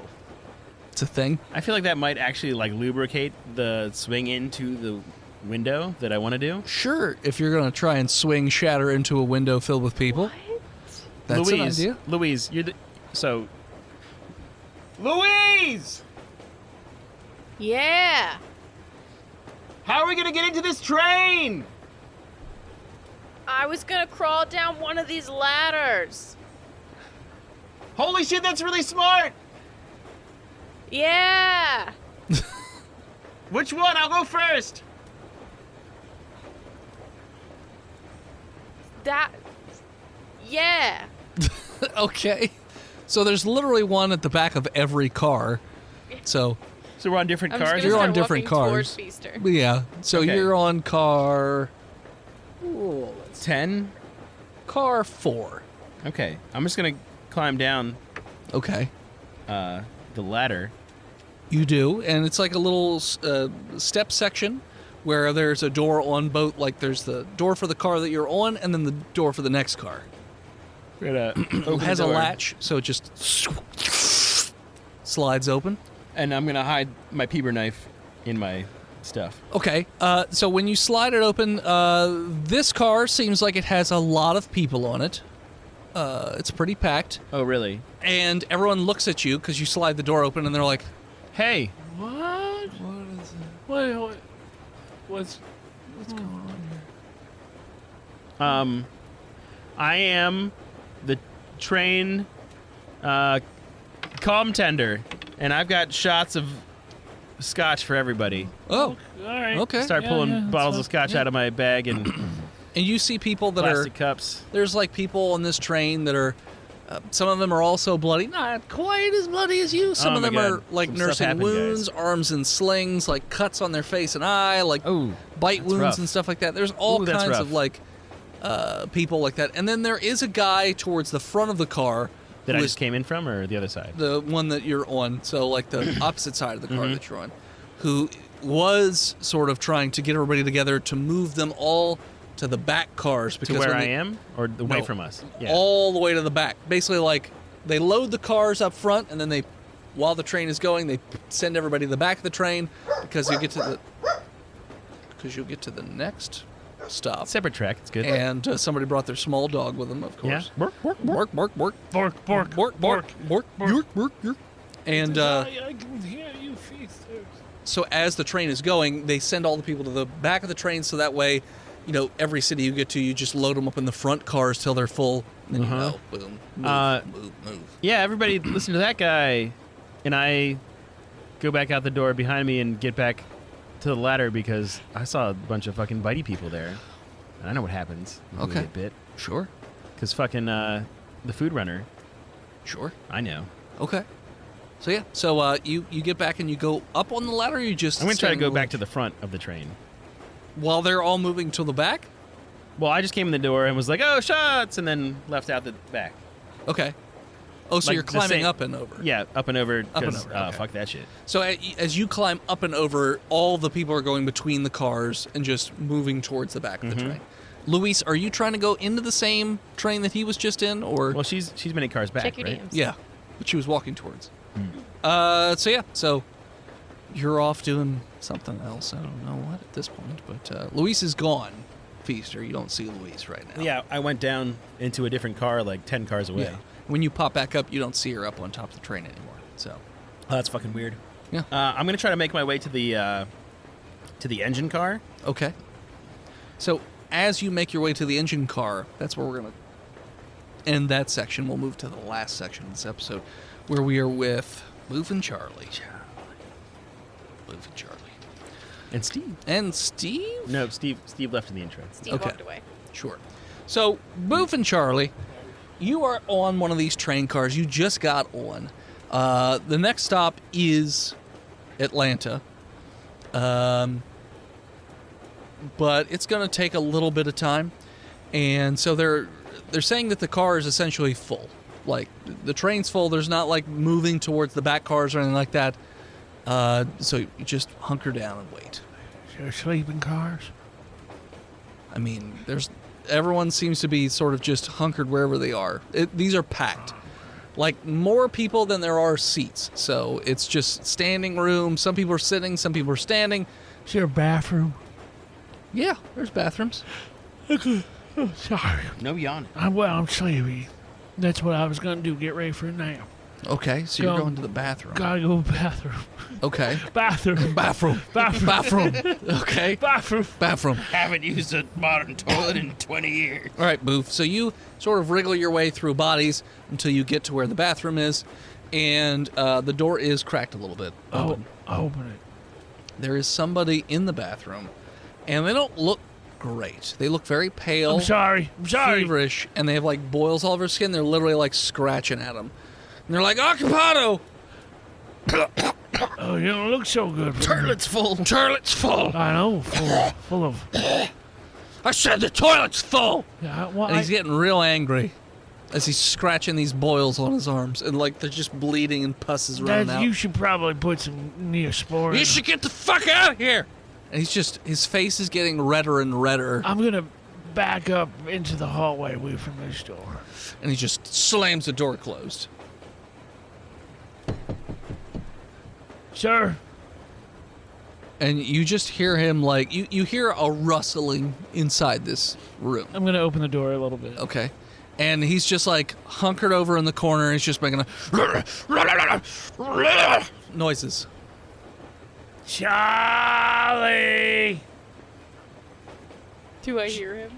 it's a thing. I feel like that might actually like lubricate the swing into the window that I want to do. Sure, if you're going to try and swing shatter into a window filled with people, that's an Louise, idea. Louise, you're the so. Louise, Yeah. how are we gonna get into this train? I was gonna crawl down one of these ladders. Holy shit, that's really smart. Yeah. Which one? I'll go first. That. Yeah. Okay. So there's literally one at the back of every car. So, So we're on different I'm just cars. gonna You're on start different walking towards cars. Feaster. yeah. So Okay. you're on car 10. car 4. Okay, I'm just gonna climb down Okay. the ladder. You do, and it's like a little step section where there's a door on both. Like there's the door for the car that you're on, and then the door for the next car. We're gonna It open has the a door, latch, so it just slides open. and I'm gonna hide my peeber knife in my stuff. Okay, so when you slide it open, this car seems like it has a lot of people on it. It's pretty packed, Oh, really? and everyone looks at you because you slide the door open, and they're like, Hey, What? What's going on here? I am the train comm tender, and I've got shots of scotch for everybody. "Oh, All right. okay." Start Yeah, pulling yeah, that's bottles fine. of scotch out of my bag and And you see people that plastic are cups. there's like people on this train that are. Some of them are also bloody, not quite as bloody as you. Some Oh of my them God. are like Some stuff nursing happened, guys. wounds, arms in slings, like cuts on their face and eye, like Oh, bite that's wounds rough. and stuff like that. There's all Ooh, that's kinds rough. of like people like that. And then there is a guy towards the front of the car that who I is just came in from, or the other side? the one that you're on, so like the opposite side of the car Mm-hmm. that you're on, who was sort of trying to get everybody together to move them all to the back cars To because where when I they- am, or away No. from us? Yeah. all the way to the back. Basically, like they load the cars up front, and then they, while the train is going, they send everybody to the back of the train because you'll get to the next stop. Separate track. It's good. And somebody brought their small dog with them, of Yeah. course. Bark, bark, bark, bark, bark, Bork, bork, bark, bark, bark, bark, bark, bark. And I can hear you, Feaster. so as the train is going, they send all the people to the back of the train, so that way, you know, every city you get to, you just load them up in the front cars till they're full. And then you know, boom, move, move. Yeah, everybody listen to that guy. And I go back out the door behind me and get back to the ladder because I saw a bunch of fucking bitey people there. And I know what happens. when we Okay. get bit. Sure, Because fucking the food runner, sure. I know. Okay. So yeah, so you get back and you go up on the ladder. Or you just I'm going to try to stand go in back to the front of the train. while they're all moving to the back. Well, I just came in the door and was like, oh, shots, and then left out the back. Okay. Oh, so Like you're the climbing same- up and over. Yeah, up and over. Up and 'cause, over, okay. Fuck that shit. So as you climb up and over, all the people are going between the cars and just moving towards the back of the train. Luis, are you trying to go into the same train that he was just in, or? Well, she's many cars back, Check your right? DMs. Yeah, but she was walking towards. So you're off doing something else. I don't know what at this point, but Luis is gone. Feaster, you don't see Luis right now. Yeah, I went down into a different car, like 10 cars away. Yeah. When you pop back up, you don't see her up on top of the train anymore. So. Oh, that's fucking weird. Yeah. I'm gonna try to make my way to the engine car. Okay. So as you make your way to the engine car, that's where we're going to end that section. We'll move to the last section of this episode, where we are with Boof and Charlie. Boof and Charlie. And Steve. And Steve? No, Steve left in the entrance. Steve Okay. walked away. Sure. So, Boof and Charlie, you are on one of these train cars. You just got on. The next stop is Atlanta. But it's going to take a little bit of time. And so they're saying that the car is essentially full. Like, the train's full. There's not, like, moving towards the back cars or anything like that. So you just hunker down and wait. Is there sleeping cars? I mean, everyone seems to be sort of just hunkered wherever they are. These are packed. Like, more people than there are seats. So it's just standing room. Some people are sitting, some people are standing. Is there a bathroom? Yeah, there's bathrooms. Oh, sorry. No yawning. I'm sleepy. That's what I was going to do, get ready for a nap. Okay, so you're Go. going to the bathroom. Gotta go to the bathroom. Okay. Bathroom. Bathroom. Bathroom. Bathroom. Okay. Bathroom. Bathroom. Haven't used a modern toilet in 20 years. All right, Boof. So you sort of wriggle your way through bodies until you get to where the bathroom is, and the door is cracked a little bit open. Open it. There is somebody in the bathroom, and they don't look great. They look very pale, I'm sorry. feverish, and they have like boils all over their skin. They're literally like scratching at them. And they're like, Occupado! Oh, you don't look so good. Toilet's full. Toilet's full! I know. Full of. I said the toilet's full! Yeah, well, And he's getting real angry as he's scratching these boils on his arms. And like they're just bleeding and pus is running out. you should probably put some Neosporin. You should get the fuck out of here! And his face is getting redder and redder. I'm gonna back up into the hallway away from this door. And he just slams the door closed. Sir, And you just hear him like, you hear a rustling inside this room. I'm gonna open the door a little bit. Okay. And he's just like hunkered over in the corner and he's just making noises. Charlie! Do I hear him?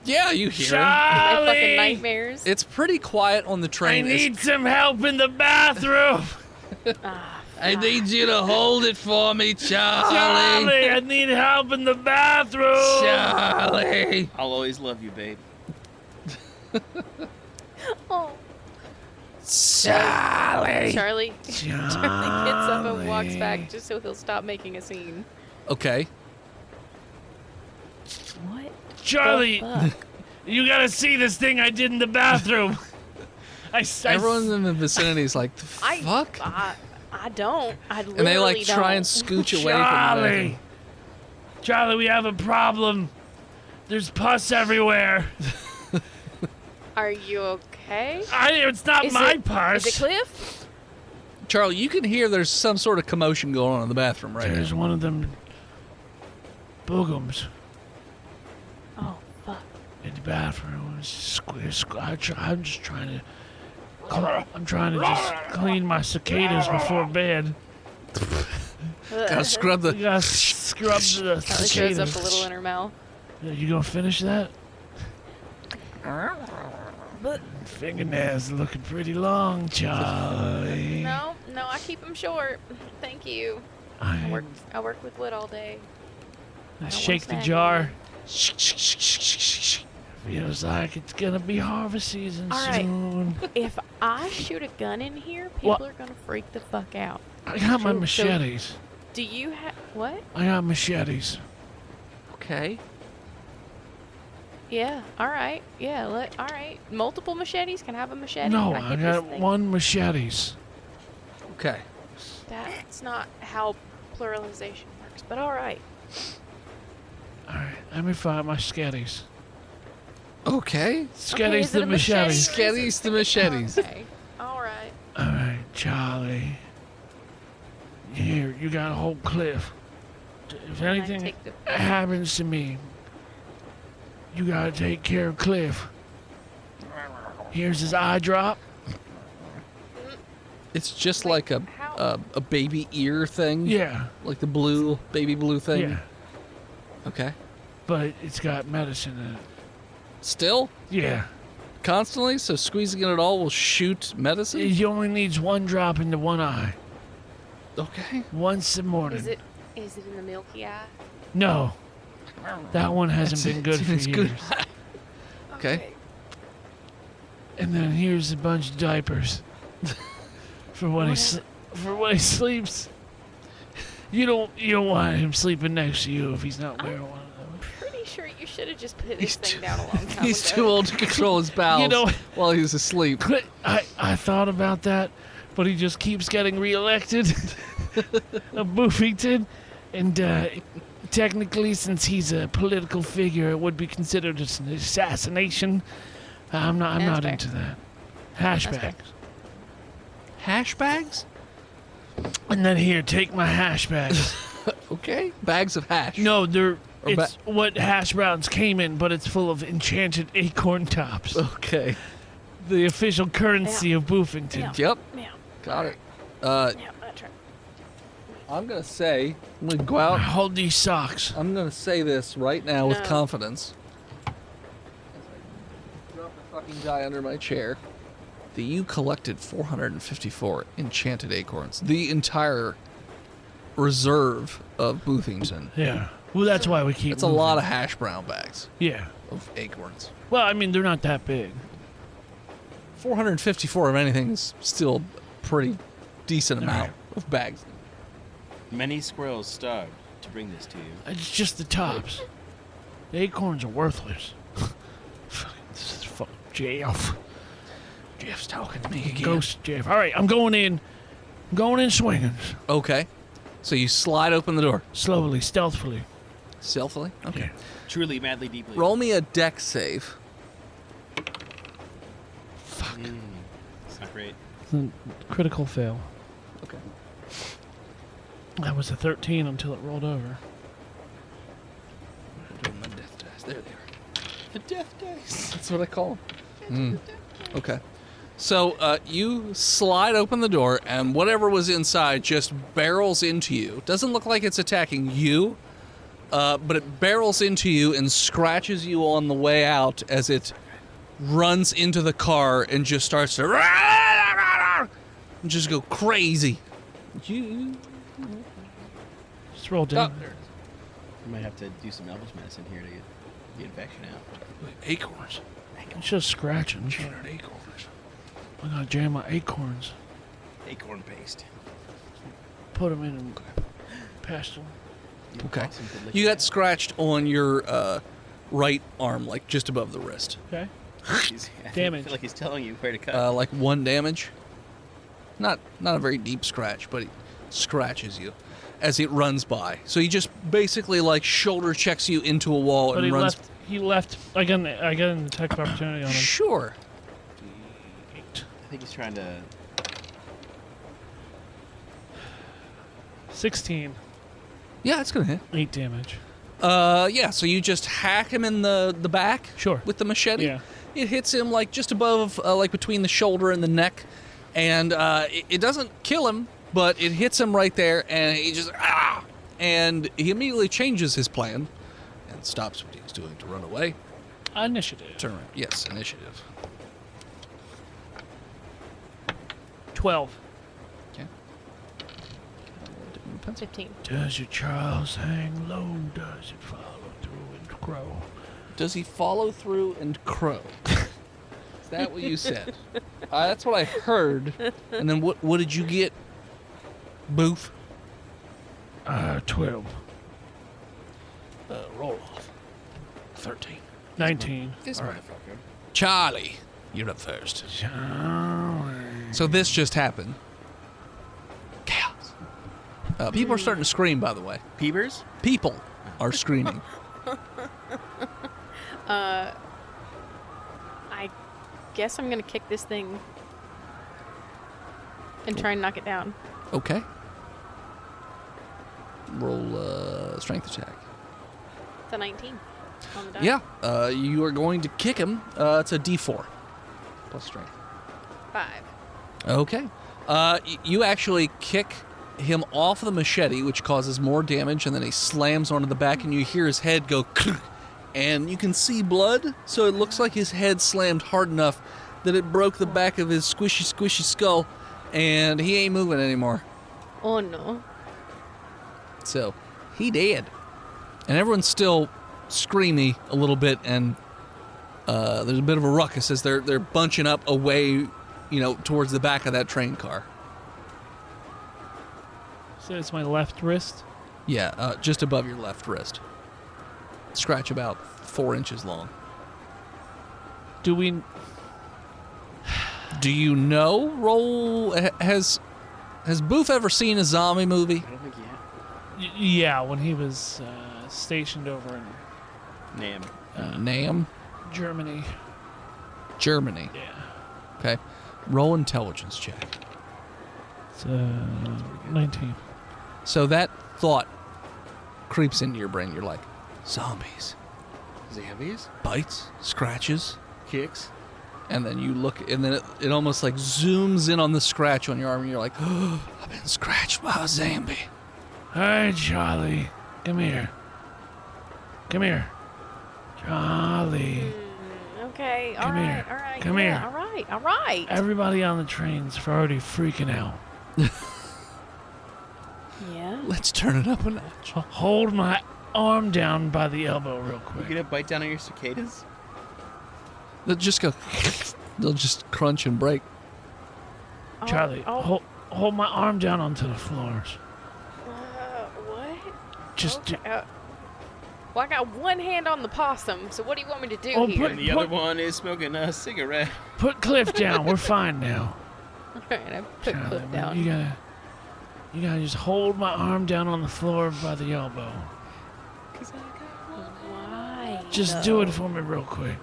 Yeah, you hear him. My fucking Charlie! nightmares. It's pretty quiet on the I train. need some help in the bathroom! I need you to hold it for me, Charlie. Charlie, I need help in the bathroom! Charlie. I'll always love you, babe. Oh. Charlie. Charlie gets up and walks back just so he'll stop making a scene. Okay. What? Charlie, the fuck? you gotta see this thing I did in the bathroom. Everyone in the vicinity is like, the fuck? I don't. I literally And they like don't. try and scooch away from Charlie! the Charlie, we have a problem. There's pus everywhere. Are you okay? It's not my pus. Is it Cliff? Charlie, you can hear there's some sort of commotion going on in the bathroom right There's now. one of them boogums Oh, fuck. in the bathroom. I'm just trying to. I'm trying to just clean my cicadas before bed. Gotta scrub the. You gotta scrub the Charlie shows up cicadas. a little in her mouth. You gonna finish that? But Fingernails looking pretty long, Charlie. no, I keep them short. Thank you. I work with wood all day. I don't shake want the that jar. Feels like it's gonna be harvest season All right. soon. If I shoot a gun in here, people What? are gonna freak the fuck out. I got my So- machetes. Do you have what? I got machetes. Okay. Yeah. All right. Yeah. All right. Multiple machetes. Can I have a machete? No, Can I hit this got thing? one machetes. Okay. That's not how pluralization works. But all right. All right, let me find my sketties. Okay. Sketties is it the a machete machetes. or is it- Sketties the machetes. Okay. All right. All right, Charlie. Here, you got a whole cliff. If Can I anything take the- happens to me, you gotta take care of Cliff. Here's his eye drop. It's just Wait, like how- a baby ear thing. Yeah, Like the blue baby blue thing. yeah. Okay. But it's got medicine in it. Still Yeah. constantly. So squeezing it all will shoot medicine. He only needs one drop into one eye. Okay. Once a morning. Is it in the milky eye? No. That one hasn't been good for it's years. good. Okay. And then here's a bunch of diapers for when he sleeps. You don't want him sleeping next to you if he's not wearing one of those. Pretty sure you should have just put He's this thing too- down a long time He's ago. too old to control his bowels know- while he's asleep. I thought about that, but he just keeps getting reelected of Boofington, and technically, since he's a political figure, it would be considered as an assassination. I'm not That's fair. into that. That's fair. Hashbags. Hash bags? And then here, take my hash bags. Okay. Bags of hash. No, they're Or it's what hash browns came in, but it's full of enchanted acorn tops. Okay. The official currency of Boofington. Yeah. Yep. Yeah. Got it. Yeah. That's right. I'm gonna say I'm gonna go out. Hold these socks. I'm gonna say this right now with No. confidence. As I drop the fucking guy under my chair. That you collected 454 enchanted acorns. The entire reserve of Boothington. Yeah. Well, that's why we keep. It's a lot of hash brown bags Yeah. of acorns. Well, I mean, they're not that big. 454 of anything is still a pretty decent amount of bags. Many squirrels starved to bring this to you. It's just the tops. The acorns are worthless. This is fucking Jeff. Jeff's talking to me again. Ghost Jeff. All right, I'm going in. I'm going in swinging. Okay. So you slide open the door. Slowly, stealthily. Stealthily? Okay. Truly, madly, deeply. Roll me a deck save. It's not great. Critical fail. Okay. That was a 13 until it rolled over. Doing my death dice. There they are. The death dice. That's what I call them. Okay. So you slide open the door, and whatever was inside just barrels into you. Doesn't look like it's attacking you, but it barrels into you and scratches you on the way out as it runs into the car and just starts to and just go crazy. You. Just roll down. Oh. You might have to do some Elvis medicine here to get the infection out. Acorns. It's just scratching. Enchanted acorns. I gotta jam my acorns. Acorn paste. Put them in and pestle. Okay. Awesome to lick You it got out. scratched on your right arm, like just above the wrist. Okay. I Damage. feel like he's telling you where to cut. Like 1 damage. Not a very deep scratch, but it scratches you as it runs by. So he just basically like shoulder checks you into a wall But and he runs. left. He left. I got an attack of opportunity on him. Sure. 8. I think he's trying to. 16. Yeah, it's gonna hit. 8 damage. Yeah. So you just hack him in the back. Sure. With the machete. Yeah. It hits him like just above, like between the shoulder and the neck, and it doesn't kill him, but it hits him right there, and he just and he immediately changes his plan and stops what he's doing to run away. Initiative. Turn. Yes, initiative. 12. Okay. 15. Does your Charles hang low? Does it follow through and grow? Does he follow through and crow? Is that what you said? That's what I heard. And then what did you get? Boof. 12. Roll off. 13. 19. This All right. Motherfucker. Charlie, you're up first. So this just happened. Chaos. People are starting to scream, by the way. Peepers? People are screaming. I guess I'm gonna kick this thing and try and knock it down. Okay. Roll strength attack. It's a 19 on the die. Yeah, you are going to kick him. It's a D4 plus strength. 5. Okay. You actually kick him off the machete, which causes more damage, and then he slams onto the back, and you hear his head go, and you can see blood, so it looks like his head slammed hard enough that it broke the back of his squishy skull, and he ain't moving anymore. Oh no. So, he dead. And everyone's still screamy a little bit, and there's a bit of a ruckus as they're bunching up away, towards the back of that train car. So it's my left wrist. Yeah, just above your left wrist. Scratch about 4 inches long. Do we... Do you know? Roll. Has Booth ever seen a zombie movie? I don't think he had. Yeah, when he was stationed over in Nam. Nam? Germany. Germany. Yeah. Okay. Roll intelligence check. It's 19. So that thought creeps into your brain. You're like, zombies. Zambies? Bites, scratches. Kicks? And then you look, and then it almost like zooms in on the scratch on your arm, and you're like, oh, I've been scratched by a zombie. Hi, Charlie. Come here. Come here. Charlie. Okay. Come here. All right. Come here. All right. Everybody on the train's already freaking out. Yeah. Let's turn it up a notch. Hold my arm down by the elbow real You quick. gonna bite down on your cicadas? They'll just go, they'll just crunch and break. Charlie, hold my arm down onto the floors. What? Just Okay. Well, I got one hand on the possum, so what do you want me to do Oh, here? And the other one is smoking a cigarette. put Cliff down. We're fine now. All right, I put Charlie, Cliff down. You gotta just hold my arm down on the floor by the elbow. Why? Just do it for me real quick.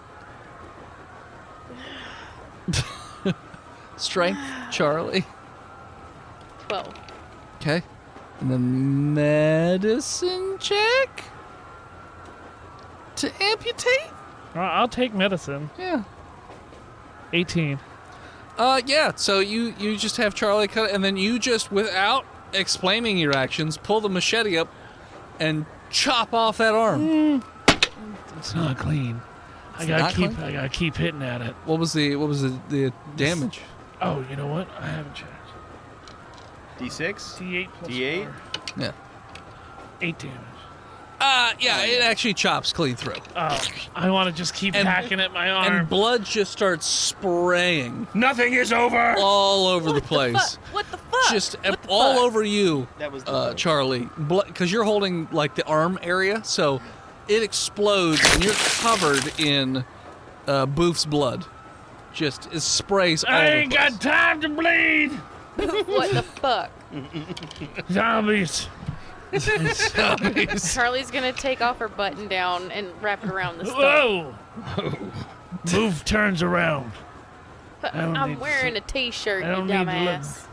Strength, Charlie. 12. Okay. And then medicine check to amputate. I'll take medicine. Yeah. 18. Yeah. So you just have Charlie cut, and then you just, without explaining your actions, pull the machete up and chop off that arm. It's not clean. I not gotta keep hitting at it. What was the damage? Oh, you know what? I haven't checked. D6? D8 plus D8? 4. Yeah. 8 damage. Yeah. It actually chops clean through, Oh, I want to just keep And- hacking at my arm. and blood just starts spraying Nothing is over! all over the place. What the fuck? Just What the all fuck? over you, That was the Charlie, because you're holding like the arm area, so it explodes and you're covered in Boof's blood. Just it sprays all I over ain't the place. got time to bleed. What the fuck? Zombies. Charlie's gonna take off her button down and wrap it around the stump. Whoa. Move turns around. I don't need I'm to wearing see- a t-shirt, I you don't need to look. dumbass.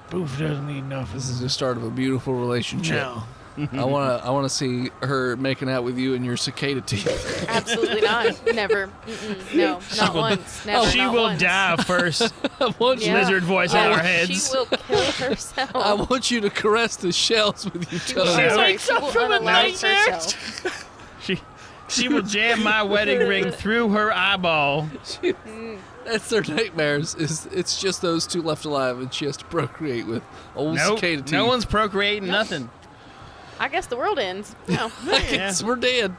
Boof doesn't need nothing. This is the start of a beautiful relationship. No. I wanna see her making out with you and your cicada teeth. Absolutely not. Never. Mm-mm. No, not once. Never. She not will once. die first. I want you. Yeah. Lizard voice in Oh, our heads. She will kill herself. I want you to caress the shells with your She toes. will- She sorry, wakes she up will from a unalive nightmare. herself. She will jam my wedding ring through her eyeball. That's their nightmares. It's just those two left alive, and she has to procreate with old Nope, cicada teeth. no one's procreating nothing. I guess the world ends. No. We're dead.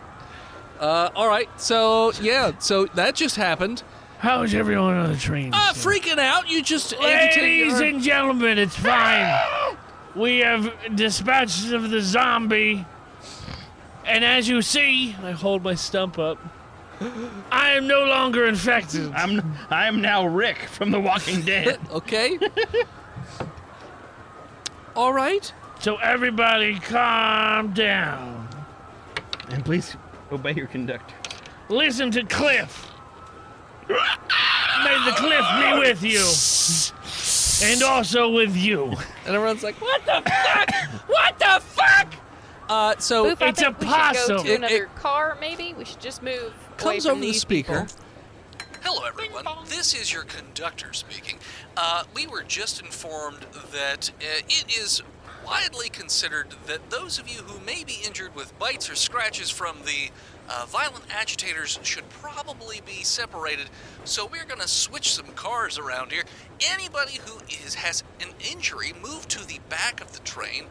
All right. So so that just happened. How is everyone on the train? Freaking out. You just Ladies and gentlemen, it's fine. We have dispatched of the zombie. And as you see, I hold my stump up. I am no longer infected. I am now Rick from The Walking Dead. Okay. All right. So everybody calm down. And please obey your conductor. Listen to Cliff. May the cliff be with you. And also with you. And everyone's like, what the fuck? What the fuck? So Boof, I It's a think we should go possum. to another car, maybe? We should just move away comes from over the these speaker. people. Hello, everyone. This is your conductor speaking. We were just informed that it is widely considered that those of you who may be injured with bites or scratches from the violent agitators should probably be separated. So we're going to switch some cars around here. Anybody who has an injury, move to the back of the train.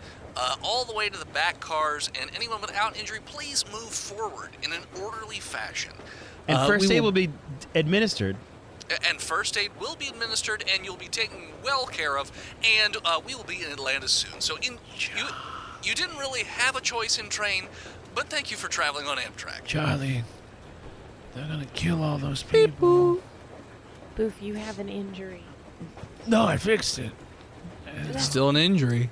All the way to the back cars, and anyone without injury, please move forward in an orderly fashion. And first aid will be administered. And first aid will be administered, and you'll be taken well care of, and we will be in Atlanta soon. So you didn't really have a choice in train, but thank you for traveling on Amtrak. Charlie, they're gonna kill all those people. Boof, you have an injury. No, I fixed it. Still an injury.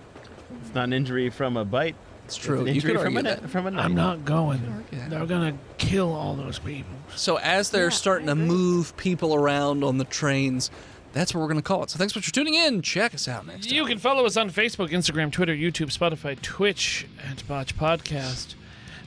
It's not an injury from a bite. It's true. An You injury could from argue a that. from a knife. I'm not going. argue that. They're gonna kill all those people. So as they're Yeah, starting I to agree. move people around on the trains, that's what we're going to call it. So thanks for tuning in. Check us out next time. You can follow us on Facebook, Instagram, Twitter, YouTube, Spotify, Twitch, at Botched Podcast.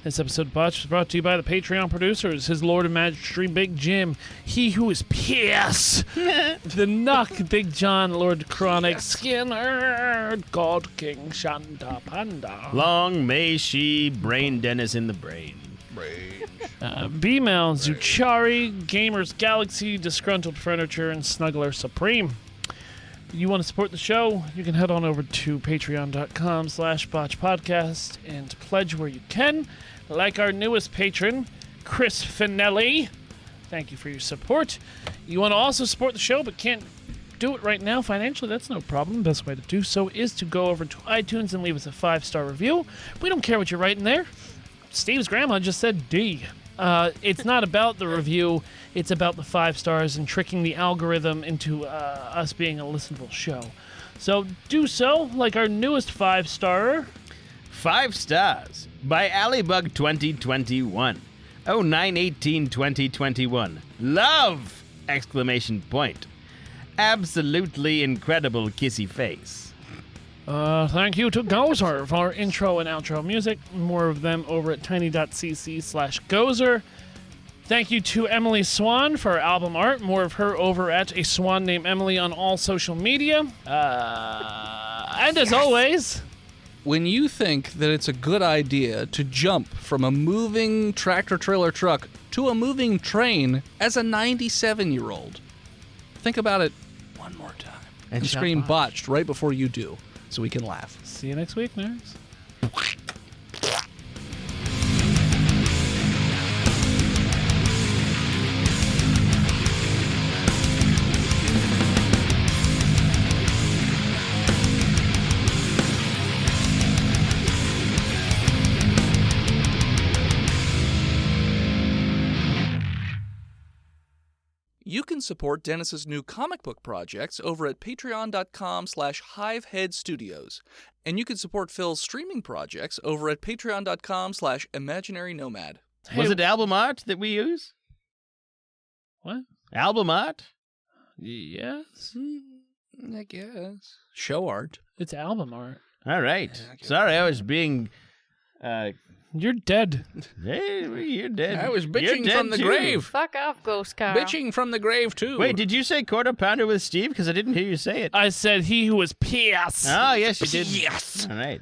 This episode of Botched was brought to you by the Patreon producers, his Lord and Majesty Big Jim, he who is Pierce, the Nuck, Big John, Lord Chronic, Skinner, God King, Shanta Panda, Long may she brain Dennis in the brain. B-Mail, Zuchari, Gamers Galaxy, Disgruntled Furniture, and Snuggler Supreme. You want to support the show, you can head on over to patreon.com/botchpodcast and pledge where you can. Like our newest patron, Chris Finelli. Thank you for your support. You want to also support the show but can't do it right now financially, that's no problem. Best way to do so is to go over to iTunes and leave us a 5-star review. We don't care what you're writing there. Steve's grandma just said D. It's not about the review, it's about the 5 stars and tricking the algorithm into us being a listenable show. So do so, like our newest 5-starer. 5 stars by Allybug 2021. 09/18/2021. Love! Exclamation point. Absolutely incredible kissy face. Thank you to Gozer for our intro and outro music. More of them over at tiny.cc/Gozer. Thank you to Emily Swan for our album art. More of her over at a swan named Emily on all social media. And as always, When you think that it's a good idea to jump from a moving tractor trailer truck to a moving train as a 97-year-old, think about it one more time and shout scream botched. botched right before you do so we can laugh. see you next week, nerds. You can support Dennis's new comic book projects over at patreon.com/hiveheadstudios. And you can support Phil's streaming projects over at patreon.com/imaginarynomad. Was it album art that we use? What? Album art? Yes. I guess. Show art. It's album art. All right. Sorry, I was being... You're dead. Hey, you're dead. I was You're bitching dead from the too. grave. Fuck off, Ghost Carl. Bitching from the grave, too. Wait, did you say quarter pounder with Steve? Because I didn't hear you say it. I said he who is Pierce. Oh, yes, you did. Yes. All right.